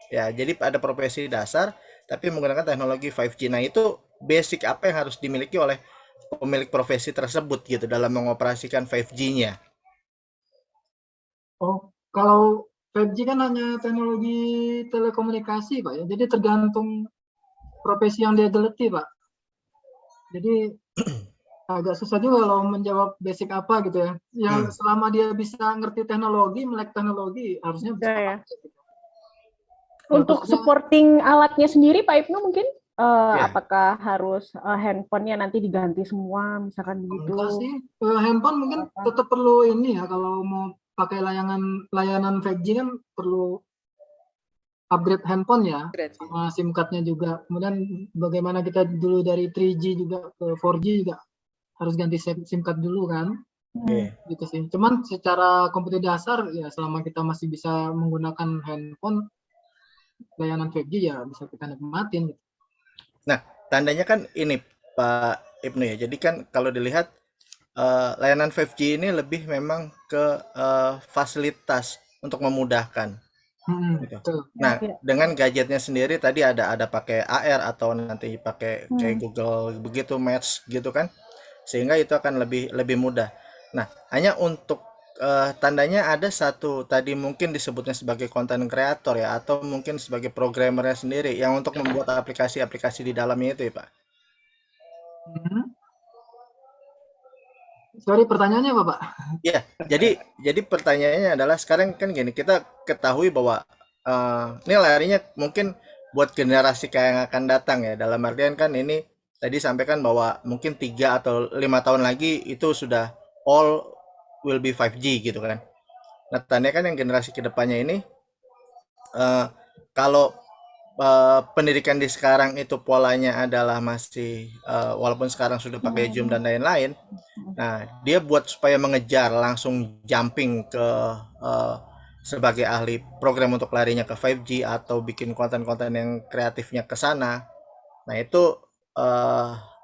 Ya, jadi ada profesi dasar tapi menggunakan teknologi 5G. Nah itu basic apa yang harus dimiliki oleh pemilik profesi tersebut gitu dalam mengoperasikan 5G-nya? Oh, kalau 5G kan hanya teknologi telekomunikasi Pak ya, jadi tergantung profesi yang dia geleti Pak. Jadi agak susah juga kalau menjawab basic apa gitu ya. Yang selama dia bisa ngerti teknologi, melek teknologi, harusnya bisa ya. Untuk supporting alatnya sendiri Pak Ibnu mungkin Ya. apakah harus handphonenya nanti diganti semua, misalkan begitu? Enggak sih, handphone mungkin tetap perlu ini ya, kalau mau pakai layanan 5G kan perlu upgrade handphone ya, sama SIM card-nya juga. Kemudian bagaimana kita dulu dari 3G juga ke 4G juga harus ganti SIM card dulu kan. Gitu sih. Cuman secara komputer dasar ya selama kita masih bisa menggunakan handphone, layanan 5G ya bisa kita nikmatin. Nah, tandanya kan ini Pak Ibnu ya. Jadi kan kalau dilihat layanan 5G ini lebih memang ke fasilitas untuk memudahkan. Gitu. Nah, dengan gadgetnya sendiri tadi ada pakai AR atau nanti pakai kayak Google begitu Maps gitu kan, sehingga itu akan lebih mudah. Nah, hanya untuk tandanya ada satu tadi mungkin disebutnya sebagai content creator ya, atau mungkin sebagai programmernya sendiri yang untuk membuat aplikasi-aplikasi di dalamnya itu ya Pak. Sorry, pertanyaannya apa Pak? Ya, jadi pertanyaannya adalah sekarang kan gini, kita ketahui bahwa ini larinya mungkin buat generasi kayak yang akan datang ya, dalam artian kan ini tadi sampaikan bahwa mungkin 3 atau 5 tahun lagi itu sudah all will be 5G gitu kan. Nah, tandanya kan yang generasi kedepannya ini kalau pendidikan di sekarang itu polanya adalah masih walaupun sekarang sudah pakai Zoom dan lain-lain. Nah, dia buat supaya mengejar langsung jumping ke sebagai ahli program untuk larinya ke 5G atau bikin konten-konten yang kreatifnya ke sana. Nah, itu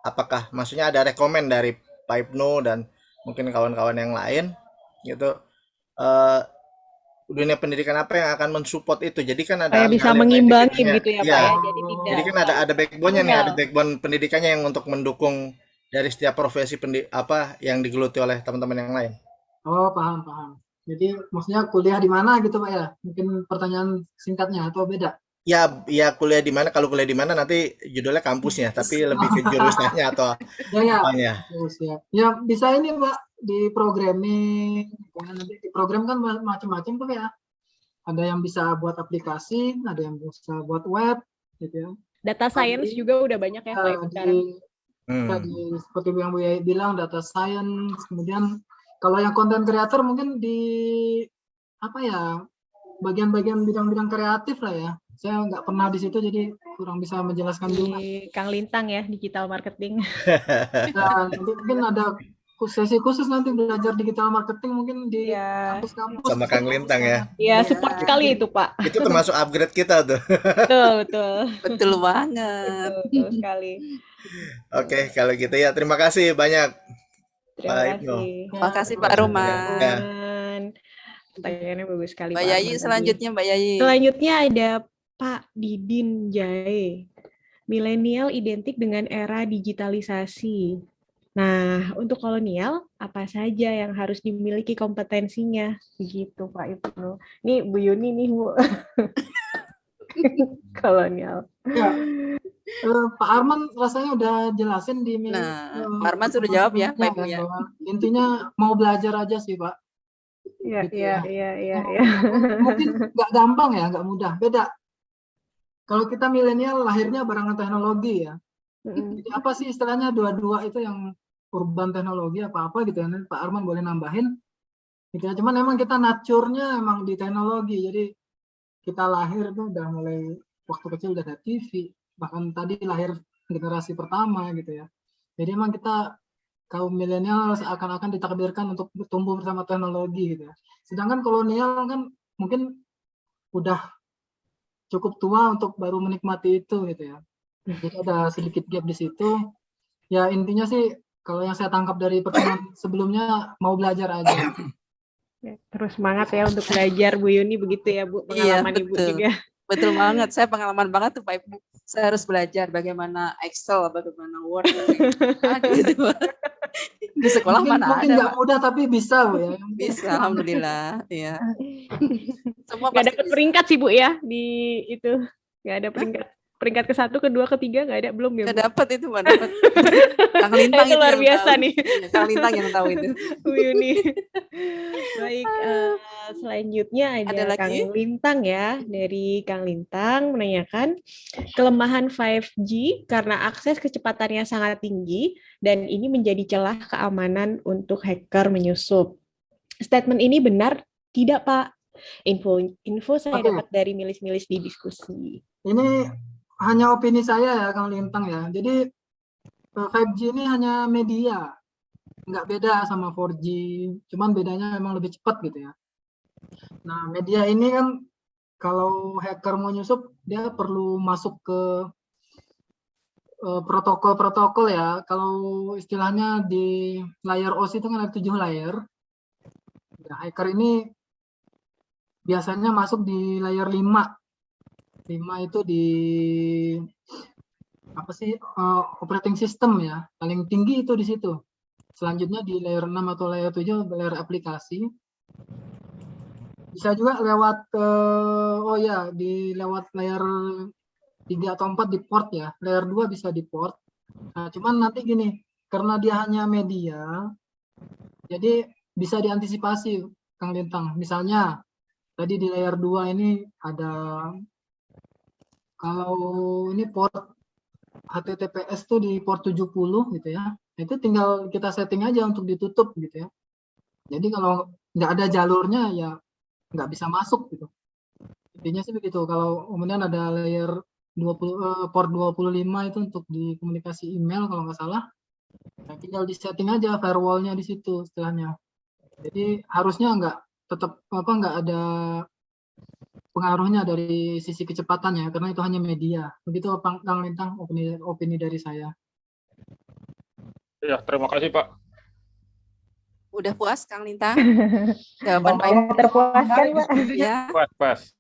apakah maksudnya ada rekomen dari Pak Ibnu dan mungkin kawan-kawan yang lain gitu, dunia pendidikan apa yang akan mensupport itu? Jadi kan ada bisa mengimbangi gitu ya Pak ya. Jadi kan ada backbone-nya nih, ada backbone pendidikannya yang untuk mendukung dari setiap profesi apa yang digeluti oleh teman-teman yang lain. Oh, paham. Jadi maksudnya kuliah di mana gitu Pak ya? Mungkin pertanyaan singkatnya atau beda? Ya kuliah di mana? Kalau kuliah di mana nanti judulnya kampusnya, tapi lebih ke jurusannya atau apanya? Ya bisa ini Pak, di programming. Nanti di program kan macam-macam tuh ya. Ada yang bisa buat aplikasi, ada yang bisa buat web, gitu ya. Data science juga udah banyak ya Pak sekarang. Seperti yang Bu Yai bilang, data science. Kemudian kalau yang content creator mungkin di apa ya, bagian-bagian bidang-bidang kreatif lah ya. Saya nggak pernah di situ jadi kurang bisa menjelaskan juga. Kang Lintang ya, digital marketing. Nah, nanti mungkin ada sesi khusus nanti belajar digital marketing mungkin di kampus-kampus. Sama Kang Lintang ya. Iya, support sekali itu Pak. Itu termasuk upgrade kita tuh. Betul banget. Betul sekali. Oke, kalau gitu ya terima kasih banyak Pak Ibnu. Terima kasih Pak Roman. Pertanyaannya bagus sekali Mbak Yayi selanjutnya Mbak Yayi. Selanjutnya ada Pak Didin Jae. Milenial identik dengan era digitalisasi. Nah, untuk kolonial, apa saja yang harus dimiliki kompetensinya? Begitu, Pak Ibnu. Nih, Bu Yuni nih, Bu. Kolonial. Ya, Pak Arman rasanya udah jelasin di Pak Arman sudah jawab ya, Pak Ibnu ya. Intinya mau belajar aja sih, Pak. Iya. Mungkin nggak gampang ya, nggak mudah. Beda. Kalau kita milenial lahirnya barengan teknologi ya. Jadi apa sih istilahnya dua-dua itu yang urban teknologi apa-apa gitu ya. Nanti Pak Arman boleh nambahin. Gitu ya. Cuman emang kita nature-nya emang di teknologi. Jadi kita lahir tuh udah mulai waktu kecil udah ada TV. Bahkan tadi lahir generasi pertama gitu ya. Jadi emang kita kaum milenial seakan-akan ditakdirkan untuk tumbuh bersama teknologi gitu ya. Sedangkan kolonial kan mungkin udah cukup tua untuk baru menikmati itu gitu ya. Jadi ada sedikit gap di situ. Ya intinya sih kalau yang saya tangkap dari pertemuan sebelumnya mau belajar aja. Terus semangat ya untuk belajar Bu Yuni begitu ya Bu, pengalaman Ibu juga. Betul banget, saya pengalaman banget tuh Pak Ibu. Saya harus belajar bagaimana Excel, bagaimana Word, gitu. Di sekolah mungkin, mana mungkin ada. Nggak mudah tapi bisa Bu ya. Bisa, alhamdulillah. Ya. Semua nggak dapat peringkat sih Bu ya di itu, nggak ada peringkat peringkat ke-1, ke-2, ke-3 nggak ada, belum ya? Nggak Bu? dapat itu, Mbak. Dapat. Kang Lintang Itu itu luar yang biasa tahu. nih. Iya, Kang Lintang yang tahu itu. Bu Yuni. Baik, selanjutnya Ada ada Kang lagi? Lintang ya. Dari Kang Lintang menanyakan kelemahan 5G karena akses kecepatannya sangat tinggi dan ini menjadi celah keamanan untuk hacker menyusup. Statement ini benar tidak, Pak? Info saya Oke. dapat dari milis-milis di diskusi. Ini hanya opini saya ya, Kang Lintang ya. Jadi 5G ini hanya media, nggak beda sama 4G. Cuman bedanya memang lebih cepat gitu ya. Nah, media ini kan kalau hacker mau nyusup, dia perlu masuk ke protokol-protokol ya. Kalau istilahnya di layer OS itu kan ada 7 layer. Nah, hacker ini biasanya masuk di layer 5. 5 itu di apa sih, operating system ya. Paling tinggi itu di situ. Selanjutnya di layer 6 atau layer 7 layer aplikasi. Bisa juga lewat lewat layer 3 atau 4 di port ya. Layer 2 bisa di port. Nah, cuman nanti gini, karena dia hanya media, jadi bisa diantisipasi, Kang Lintang. Misalnya tadi di layer 2 ini ada, kalau ini port HTTPS tuh di port 70 gitu ya. Itu tinggal kita setting aja untuk ditutup gitu ya. Jadi kalau nggak ada jalurnya ya nggak bisa masuk gitu. Intinya sih begitu. Kalau kemudian ada layer 20 port 25 itu untuk di komunikasi email kalau nggak salah. Nah, tinggal di setting aja firewall-nya di situ istilahnya. Jadi harusnya nggak ada pengaruhnya dari sisi kecepatannya karena itu hanya media. Begitu Kang Lintang opini dari saya. Ya, terima kasih Pak. Udah puas, Kang Lintang? Jawaban Pak Ibu? Terpuaskan, Pak. Ya, Puas.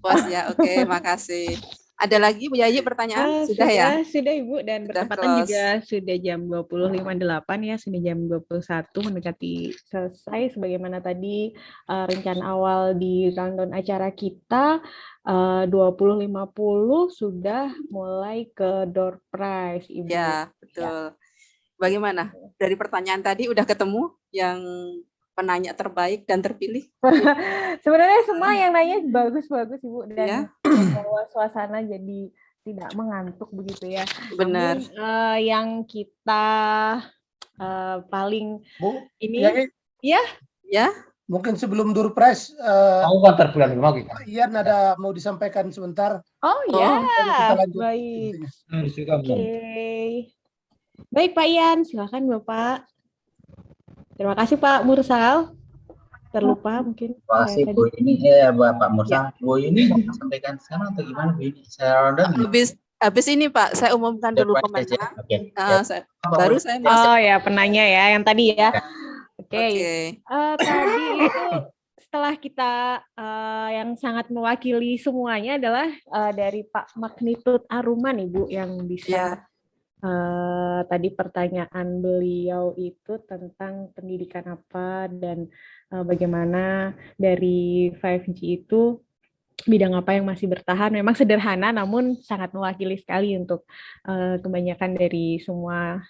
puas ya. Oke, makasih. Ada lagi Bu Yayi pertanyaan? Sudah ya? Sudah Ibu, dan Sudah bertepatan close. juga sudah jam 20.58 ya, sudah jam 21 mendekati selesai sebagaimana tadi rencana awal di rundown acara kita 20.50 sudah mulai ke door prize Ibu. Ya, betul. Bagaimana? Dari pertanyaan tadi udah ketemu yang penanya terbaik dan terpilih? Sebenarnya semua yang nanya bagus-bagus Ibu dan Ya. membawa suasana jadi tidak mengantuk begitu ya. Benar. Namun, yang kita paling Bu, ini Yayi, ya mungkin sebelum door prize, Mau kantor bulan mau kita. Ian ada mau disampaikan sebentar. oh ya Baru kita lanjut. baik Suka oke baik Pak Ian, silakan Bapak. Terima kasih Pak Mursal. Terlupa mungkin. Terima kasih Bu ini Bapak Mursal. Bu ini mau sampaikan sekarang atau gimana Bu ini? Saya ronda Habis ini Pak, saya umumkan dulu pemenang. Baru saya masuk. Oh ya, penanya ya yang tadi ya. Oke. Oke. Tadi itu setelah kita yang sangat mewakili semuanya adalah dari Pak Magnitude Aruman Ibu yang bisa tadi pertanyaan beliau itu tentang pendidikan apa dan bagaimana dari 5G itu bidang apa yang masih bertahan. Memang sederhana namun sangat mewakili sekali untuk kebanyakan dari semua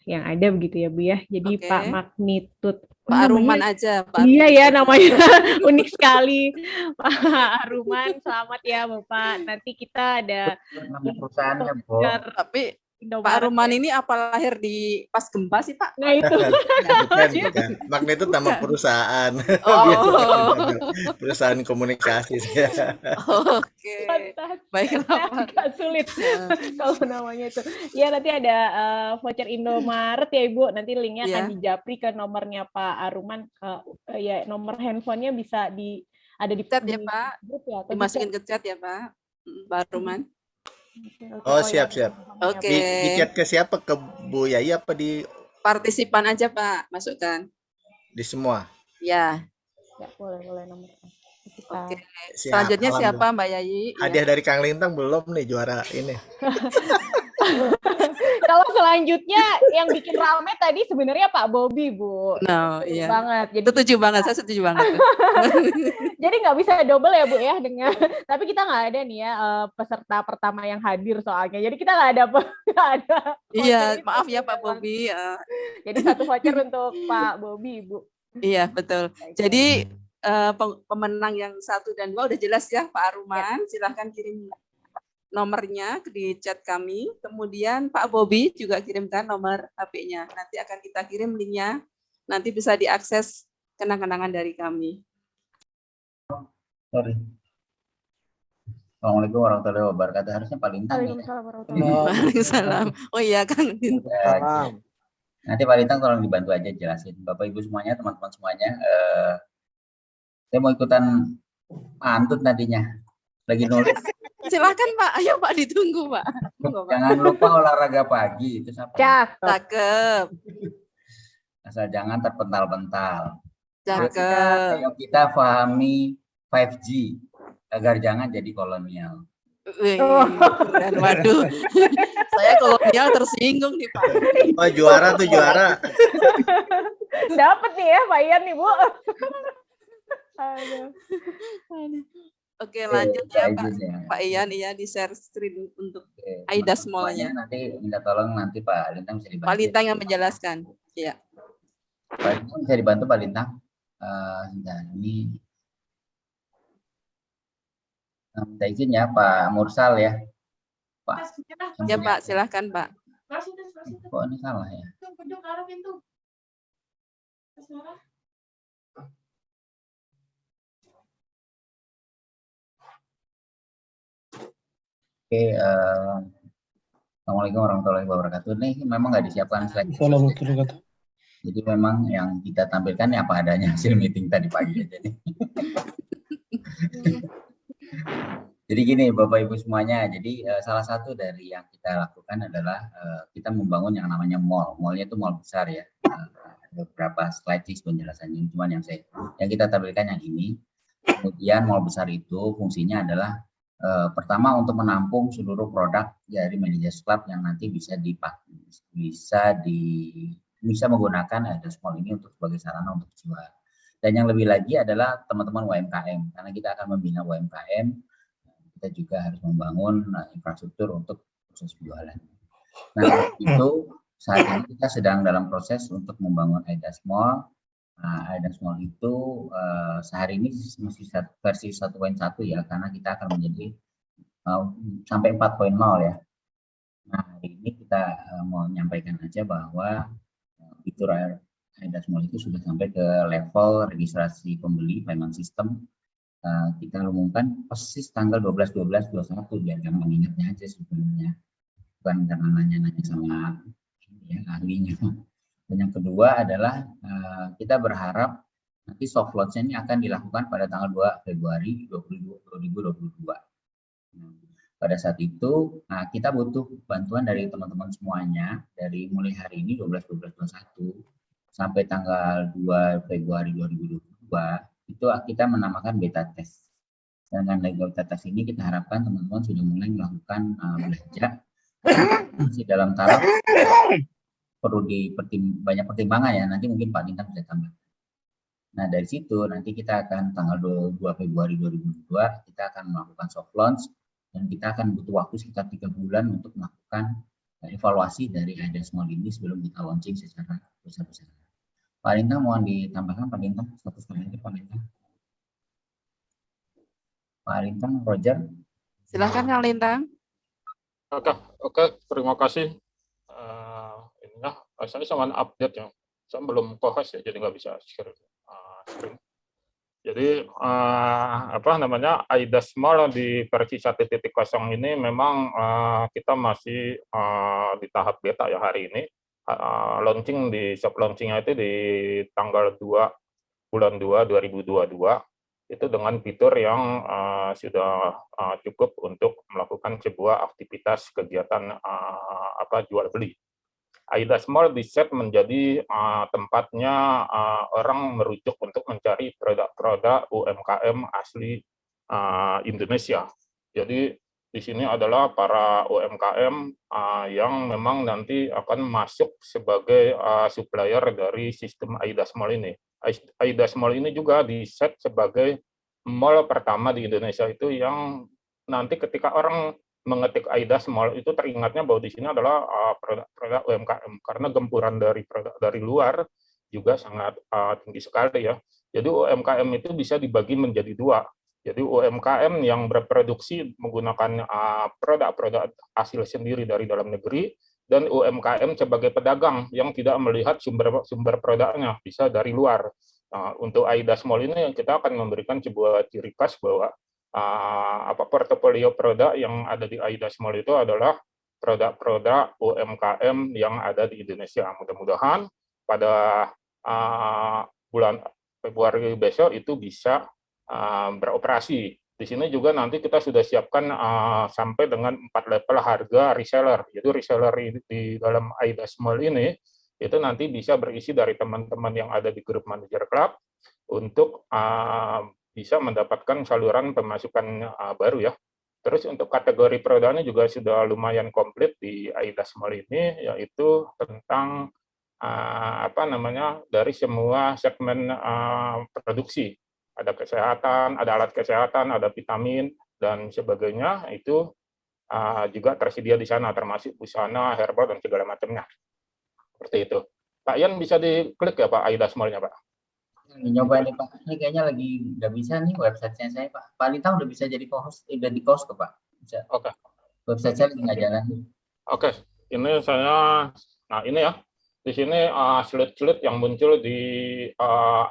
yang ada begitu ya Bu ya. Jadi Pak Magnitude Pak Aruman aja. Pak Iya ya namanya unik sekali Pak Aruman. Selamat ya Bapak. Nanti kita ada perusahaannya Bu. Tapi Pak Aruman ini apa lahir di pas gempa sih Pak? Nah itu. Bukan. Magnitude nama perusahaan. Oh. Perusahaan komunikasi. Oke. Baiklah. Agak sulit kalau namanya itu. Ya nanti ada voucher Indomaret ya Ibu. Nanti linknya akan dijapri ke nomornya Pak Aruman. Ya nomor handphonenya bisa ada di chat ya Pak. Grup ya, dimasukin ke chat ya Pak. Pak Aruman. Oh siap. Oke. Di chat ke siapa? Ke Bu Yayi apa di partisipan aja Pak, masukkan. Di semua? Ya. Ya boleh nomor. Oke. Selanjutnya siapa Mbak Yayi? Hadiah dari Kang Lintang belum nih juara ini. Kalau selanjutnya yang bikin rame tadi sebenarnya Pak Bobby, Bu. No, iya. Banget. Jadi Setuju banget, saya setuju banget. jadi nggak bisa double ya Bu ya dengan. Tapi kita nggak ada nih ya peserta pertama yang hadir soalnya. Jadi kita nggak ada. Iya, maaf ya Pak Bobby. Jadi satu voucher untuk Pak Bobby, Bu. Iya betul. Jadi pemenang yang 1 dan 2 udah jelas ya Pak Aruman. Silahkan kirim nomornya di chat kami. Kemudian Pak Bobby juga kirimkan nomor HP-nya. Nanti akan kita kirim linknya. Nanti bisa diakses kenang-kenangan dari kami. Sorry. Assalamualaikum warahmatullahi wabarakatuh. Harusnya Pak Lintang. Waalaikumsalam warahmatullahi Waalaikumsalam. Oh iya Kang. Nanti Pak Lintang tolong dibantu aja jelasin. Bapak Ibu semuanya, teman-teman semuanya. Saya mau ikutan pantun tadinya. Lagi nulis. Silakan Pak. Ayo Pak, ditunggu Pak. Jangan lupa olahraga pagi. Itu siapa? Cakep. Asal jangan terpental-pental. Cakep. Ayo kita pahami 5G agar jangan jadi kolonial. Dan waduh, saya kolonial tersinggung nih Pak. Oh juara tuh juara. Dapat nih ya Pak Ian nih Bu. Aduh. Oke lanjut ya Pak Ian, iya di share screen untuk Aida Small-nya. Nanti minta tolong nanti Pak Lintang bisa dibantu. Pak Lintang yang menjelaskan. Iya. Pak Lintang bisa dibantu Pak Lintang. Ini minta izin ya Pak Mursal ya. Pak. Ya Pak, silahkan Pak. Kok ini salah ya? Oke, Assalamualaikum warahmatullahi wabarakatuh. Ini memang nggak disiapkan slide. Jadi memang yang kita tampilkan ya apa adanya hasil meeting tadi pagi aja nih. Jadi gini Bapak Ibu semuanya, jadi salah satu dari yang kita lakukan adalah kita membangun yang namanya mall. Mallnya itu mall besar ya. Ada beberapa slide sih penjelasannya, cuman yang kita tampilkan yang ini. Kemudian mall besar itu fungsinya adalah pertama untuk menampung seluruh produk dari Managers Club yang nanti bisa menggunakan Aedas Mall ini untuk sebagai sarana untuk jual. Dan yang lebih lagi adalah teman-teman UMKM, karena kita akan membina UMKM, kita juga harus membangun infrastruktur untuk proses penjualan. Nah itu saat ini kita sedang dalam proses untuk membangun Aedas Mall. Aedas Mall itu sehari ini masih versi 1.1 ya, karena kita akan menjadi sampai 4.0 ya. Nah hari ini kita mau menyampaikan aja bahwa fitur Aedas Mall itu sudah sampai ke level registrasi pembeli payment system. Kita umumkan persis tanggal 12/12/21 biar gampang ingatnya aja sebenarnya, bukan karena nanya-nanya sama ya, ahlinya. Dan yang kedua adalah kita berharap nanti soft launch-nya ini akan dilakukan pada tanggal 2 Februari 2022. Nah, pada saat itu kita butuh bantuan dari teman-teman semuanya dari mulai hari ini 12/12/21 sampai tanggal 2 Februari 2022 itu kita menamakan beta test. Dan dengan beta test ini kita harapkan teman-teman sudah mulai melakukan belanja masih dalam taraf perlu banyak pertimbangan ya, nanti mungkin Pak Lintang bisa tambah. Nah dari situ nanti kita akan tanggal 2 Februari 2022 kita akan melakukan soft launch dan kita akan butuh waktu sekitar 3 bulan untuk melakukan evaluasi dari Aedas Mall ini sebelum kita launching secara besar-besaran. Pak Lintang mohon ditambahkan Pak Lintang, satu slide lagi Pak Lintang. Pak Lintang, Roger. Silakan Kang Lintang. Oke, terima kasih. Saya cuma update ya, saya belum co-host ya, jadi nggak bisa share screen. Jadi Aedas Mall di versi 1.0 ini memang kita masih di tahap beta ya hari ini. Launching di shop launchingnya itu di tanggal 2 bulan 2 2022 itu dengan fitur yang sudah cukup untuk melakukan sebuah aktivitas kegiatan jual beli. Aedas Mall di-set menjadi tempatnya orang merujuk untuk mencari produk-produk UMKM asli Indonesia. Jadi 1 Aedas Mall di-set menjadi tempatnya orang merujuk untuk mencari produk-produk UMKM asli Indonesia. Jadi 1 Aedas Mall di-set menjadi tempatnya orang merujuk untuk mencari produk-produk UMKM asli Indonesia. Jadi 1 Aedas Mall di-set menjadi tempatnya orang merujuk untuk mencari produk-produk UMKM asli Indonesia. di sini adalah para UMKM yang memang nanti akan masuk sebagai supplier dari sistem AIDAS Mall ini. AIDAS Mall ini juga di-set sebagai mall pertama di Indonesia itu yang nanti ketika orang mengetik AIDAS Mall itu teringatnya bahwa di sini adalah produk-produk UMKM, karena gempuran dari produk dari luar juga sangat tinggi sekali ya. Jadi UMKM itu bisa dibagi menjadi dua. Jadi UMKM yang berproduksi menggunakan produk-produk hasil sendiri dari dalam negeri, dan UMKM sebagai pedagang yang tidak melihat sumber produknya, bisa dari luar. Untuk AIDAS Mall ini kita akan memberikan sebuah ciri khas bahwa portofolio produk yang ada di AIDAS Mall itu adalah produk-produk UMKM yang ada di Indonesia. Mudah-mudahan pada bulan Februari besok itu bisa beroperasi. Di sini juga nanti kita sudah siapkan sampai dengan 4 level harga reseller. Jadi reseller di dalam AIDAS Mall ini itu nanti bisa berisi dari teman-teman yang ada di grup manager club untuk bisa mendapatkan saluran pemasukan baru ya. Terus untuk kategori produknya juga sudah lumayan komplit di AIDAS Mall ini, yaitu tentang dari semua segmen produksi. Ada kesehatan, ada alat kesehatan, ada vitamin, dan sebagainya, itu juga tersedia di sana, termasuk busana, herbal, dan segala macamnya. Seperti itu. Pak Ian, bisa diklik ya Pak AIDAS Mall-nya Pak? Nyoba nih Pak, ini kayaknya lagi nggak bisa nih website-nya saya Pak. Pak Lintang udah bisa jadi co-host, udah di host ke Pak? Bisa. Oke. Website saya lagi nggak jalan. Oke, ini saya, nah ini ya, di sini slide-slide yang muncul di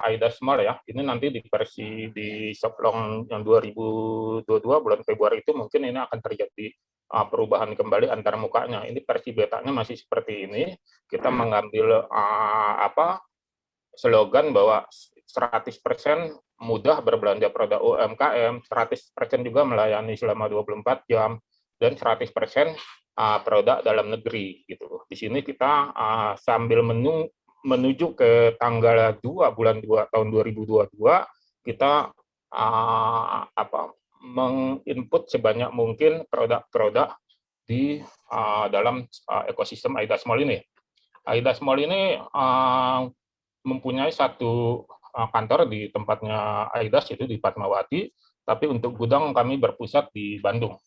AIDAS Mall ya. Ini nanti di versi di Shoplong yang 2022 bulan Februari itu mungkin ini akan terjadi perubahan kembali antar mukanya. Ini versi betanya masih seperti ini. Kita mengambil slogan bahwa 100% mudah berbelanja produk UMKM, 100% juga melayani selama 24 jam, dan 100% produk dalam negeri gitu. Di sini kita sambil menuju ke tanggal 2 bulan 2 tahun 2022 kita menginput sebanyak mungkin produk-produk di dalam ekosistem AIDAS Mall ini. AIDAS Mall ini mempunyai satu kantor di tempatnya AIDAS itu di Fatmawati, tapi untuk gudang kami berpusat di Bandung.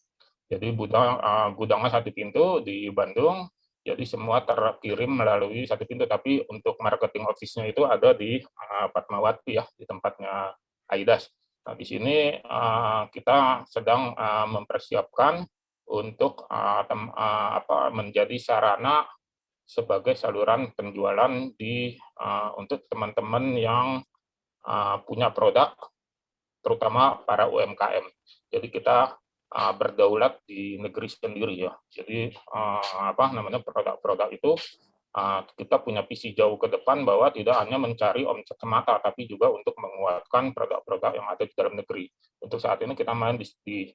Jadi gudangnya satu pintu di Bandung, jadi semua terkirim melalui satu pintu, tapi untuk marketing office-nya itu ada di Fatmawati ya, di tempatnya AIDAS. Nah, di sini kita sedang mempersiapkan untuk menjadi sarana sebagai saluran penjualan untuk teman-teman yang punya produk, terutama para UMKM. Jadi kita berdaulat di negeri sendiri ya. Jadi produk-produk itu kita punya visi jauh ke depan bahwa tidak hanya mencari omset semata, tapi juga untuk menguatkan produk-produk yang ada di dalam negeri. Untuk saat ini kita main di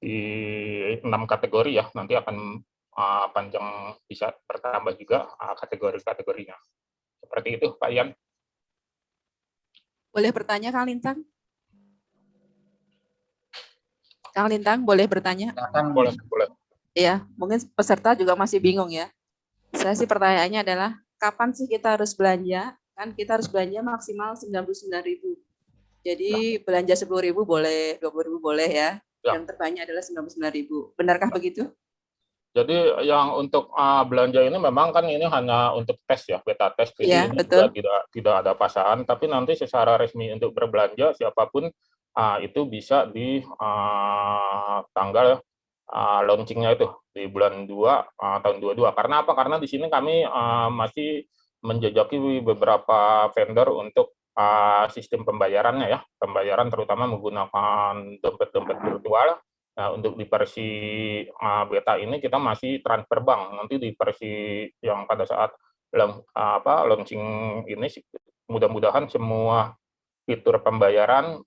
6 kategori ya. Nanti akan panjang, bisa bertambah juga kategori-kategorinya. Seperti itu, Pak Ian. Boleh bertanya, Kang Lintang? Kang Lintang, boleh bertanya? Boleh. Iya, mungkin peserta juga masih bingung ya. Saya sih pertanyaannya adalah, kapan sih kita harus belanja? Kan kita harus belanja maksimal 99.000. Jadi belanja 10.000 boleh, 20.000 boleh ya. Yang terbanyak adalah 99.000. Benarkah begitu? Jadi yang untuk belanja ini memang kan ini hanya untuk tes ya, beta tes, jadi ini tidak ada pasangan, tapi nanti secara resmi untuk berbelanja siapapun itu bisa di tanggal launchingnya itu di bulan 2 tahun 22. Karena apa? Karena di sini kami masih menjajaki beberapa vendor untuk sistem pembayarannya ya, pembayaran terutama menggunakan dompet-dompet virtual. Nah, untuk di versi beta ini kita masih transfer bank. Nanti di versi yang pada saat launching ini mudah-mudahan semua fitur pembayaran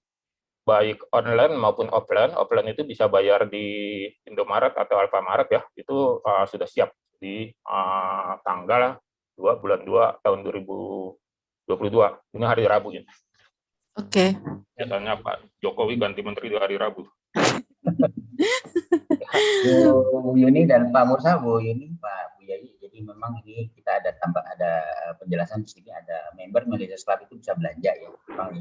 baik online maupun offline. Offline itu bisa bayar di Indomaret atau Alfamaret ya. Itu sudah siap di tanggal 2 bulan 2 tahun 2022. Ini hari Rabu ini. Oke. Biasanya Pak Jokowi ganti menteri di hari Rabu. Bu Yuni dan Pak Mursa, Bu Yuni, Pak Bu Yayi. Jadi memang ini kita ada penjelasan di sini, ada member Managers Club itu bisa belanja ya.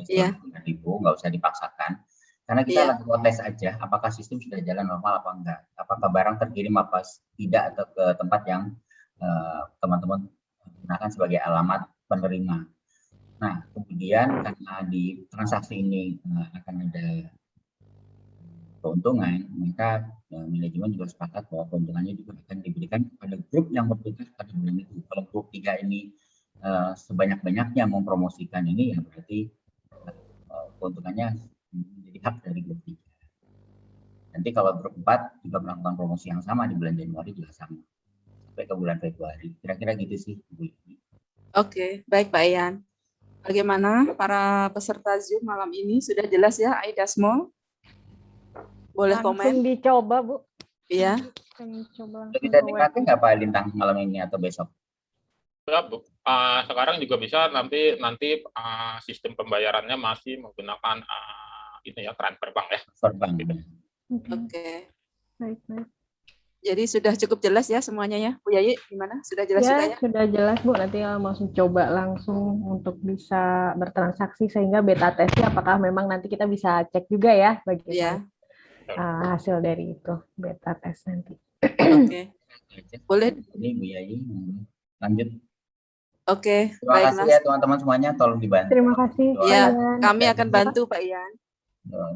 Iya. Ibu nggak usah dipaksakan. Karena kita langsung tes aja apakah sistem sudah jalan normal apa enggak. Apakah barang terkirim apa tidak atau ke tempat yang teman-teman gunakan sebagai alamat penerima. Nah, kemudian karena di transaksi ini akan ada keuntungan, maka manajemen juga sepakat bahwa keuntungannya juga akan diberikan kepada grup yang bertugas pada bulan itu. Kalau grup 3 ini sebanyak-banyaknya mempromosikan ini, ya berarti keuntungannya menjadi hak dari grup 3. Nanti kalau grup 4 juga melakukan promosi yang sama di bulan Januari juga sama. Sampai ke bulan Februari. Kira-kira gitu sih, Bu. Oke, baik Pak Ian. Bagaimana para peserta Zoom malam ini? Sudah jelas ya, Aidasmol? Boleh langsung komen? dicoba, Bu. Iya. Coba Sudah bisa dipakai nggak Pak Lintang malam ini atau besok? Ya, Bu. Sekarang juga bisa nanti sistem pembayarannya masih menggunakan ini ya, transfer bank ya. Transfer bank. Oke. Baik. Jadi sudah cukup jelas ya semuanya ya, Bu Yayi, gimana? Sudah jelas Ya, juga ya? sudah jelas, Bu. Nanti langsung coba langsung untuk bisa bertransaksi sehingga beta testnya apakah memang nanti kita bisa cek juga ya bagaimana hasil dari itu beta test nanti. Oke. Boleh. Ini Bu Yayi, lanjut. Oke, Terima baik kasih Mas. ya teman-teman semuanya, tolong dibantu. Terima kasih. Ya, Ian. kami akan bantu Pak Ian.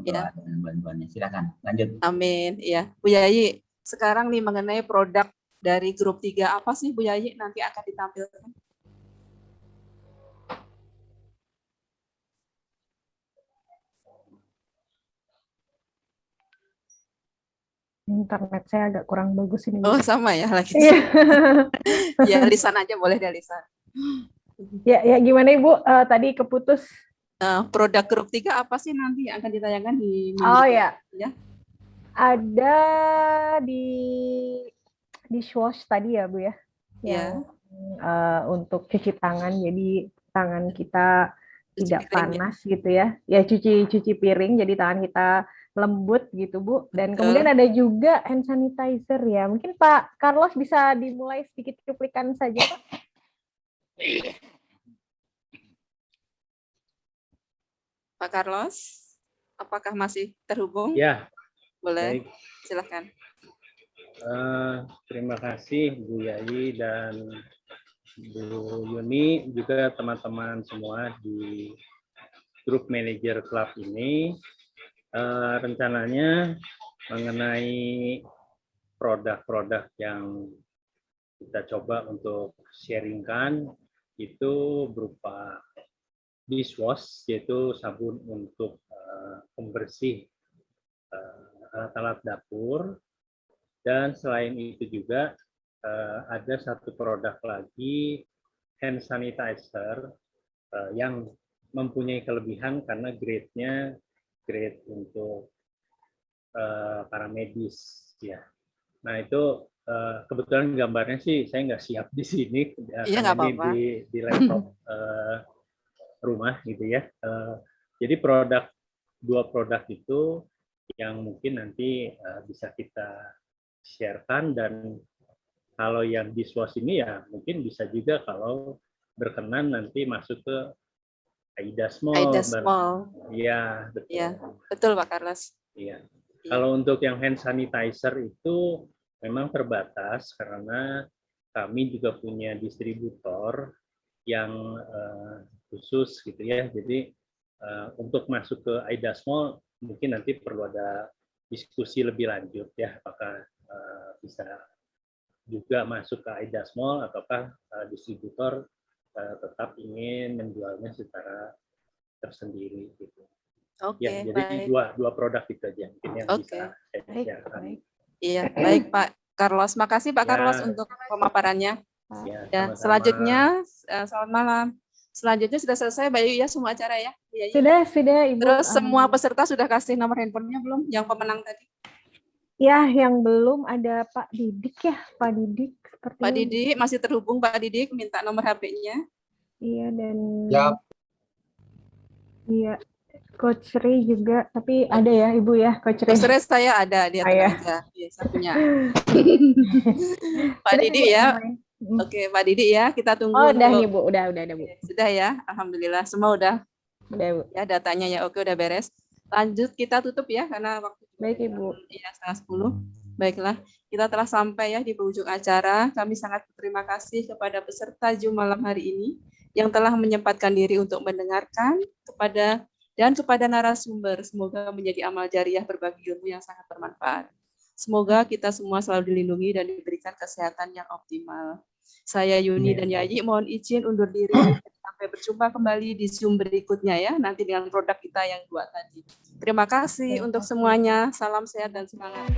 Ya. Bantuannya, silakan lanjut. Amin. Iya, Bu Yayi. Sekarang nih mengenai produk dari grup 3 apa sih Bu Yayi nanti akan ditampilkan? Internet saya agak kurang bagus ini. Oh, sama ya lagi. Ya, lisan aja boleh deh lisan. Ya gimana Ibu? Tadi keputus. Produk grup 3 apa sih nanti yang akan ditayangkan di Oh ya. Ya. Ada di dishwash tadi ya Bu ya. Ya. Untuk cuci tangan, jadi tangan kita tidak piring, panas gitu ya. Ya cuci piring, jadi tangan kita lembut gitu Bu. Dan kemudian ada juga hand sanitizer ya. Mungkin Pak Carlos bisa dimulai sedikit cuplikan saja Pak. Pak Carlos, apakah masih terhubung? Ya. Boleh, baik. silakan. Terima kasih Bu Yayi dan Bu Yuni, juga teman-teman semua di grup manajer club ini. Rencananya mengenai produk-produk yang kita coba untuk sharingkan itu berupa dishwash, yaitu sabun untuk pembersih alat-alat dapur. Dan selain itu juga ada satu produk lagi, hand sanitizer, yang mempunyai kelebihan karena grade-nya grade untuk para medis ya. Nah itu kebetulan gambarnya sih saya nggak siap di sini, Iya, nggak apa-apa. di laptop rumah gitu ya. Jadi dua produk itu yang mungkin nanti bisa kita sharekan, dan kalau yang dishwash ini ya mungkin bisa juga kalau berkenan nanti masuk ke Aidasmol. Iya, betul. Iya, betul Pak Carlos. Iya. Kalau untuk yang hand sanitizer itu memang terbatas karena kami juga punya distributor yang khusus gitu ya. Jadi untuk masuk ke Aidasmol mungkin nanti perlu ada diskusi lebih lanjut ya, apakah bisa juga masuk ke Aidasmol ataukah distributor tetap ingin menjualnya secara tersendiri gitu. Oke, ya, jadi dua produk itu aja mungkin yang bisa saya share. Iya, baik Pak Carlos. Makasih Pak Carlos untuk pemaparannya. Ya, selanjutnya selamat malam. Selanjutnya sudah selesai Mbak Yu ya semua acara ya? Sudah Ibu. Terus semua peserta sudah kasih nomor handphonenya belum? Yang pemenang tadi? Ya, yang belum ada Pak Didik ya, Pak Didik. Pak Didik masih terhubung, Pak Didik minta nomor HP-nya. Iya, dan ya. Iya, Coach Ri juga, tapi ada ya Ibu ya, Coach Ri. Coach Ri saya ada, dia tenaga. Ya, saya punya. Pak Didi ya. Oke, Pak Didi ya, kita tunggu. Oh, udah nih Bu, udah Bu. Sudah ya, alhamdulillah semua udah. Udah Bu. Ya datanya ya, oke udah beres. Lanjut kita tutup ya karena waktu. Baik Ibu. Ya 9:30. Baiklah, kita telah sampai ya di penghujung acara. Kami sangat berterima kasih kepada peserta Zoom malam hari ini yang telah menyempatkan diri untuk mendengarkan kepada narasumber. Semoga menjadi amal jariah berbagi ilmu yang sangat bermanfaat. Semoga kita semua selalu dilindungi dan diberikan kesehatan yang optimal. Saya Yuni dan Yayi mohon izin undur diri. Sampai berjumpa kembali di Zoom berikutnya ya, nanti dengan produk kita yang 2 tadi. Terima kasih untuk semuanya. Salam sehat dan semangat.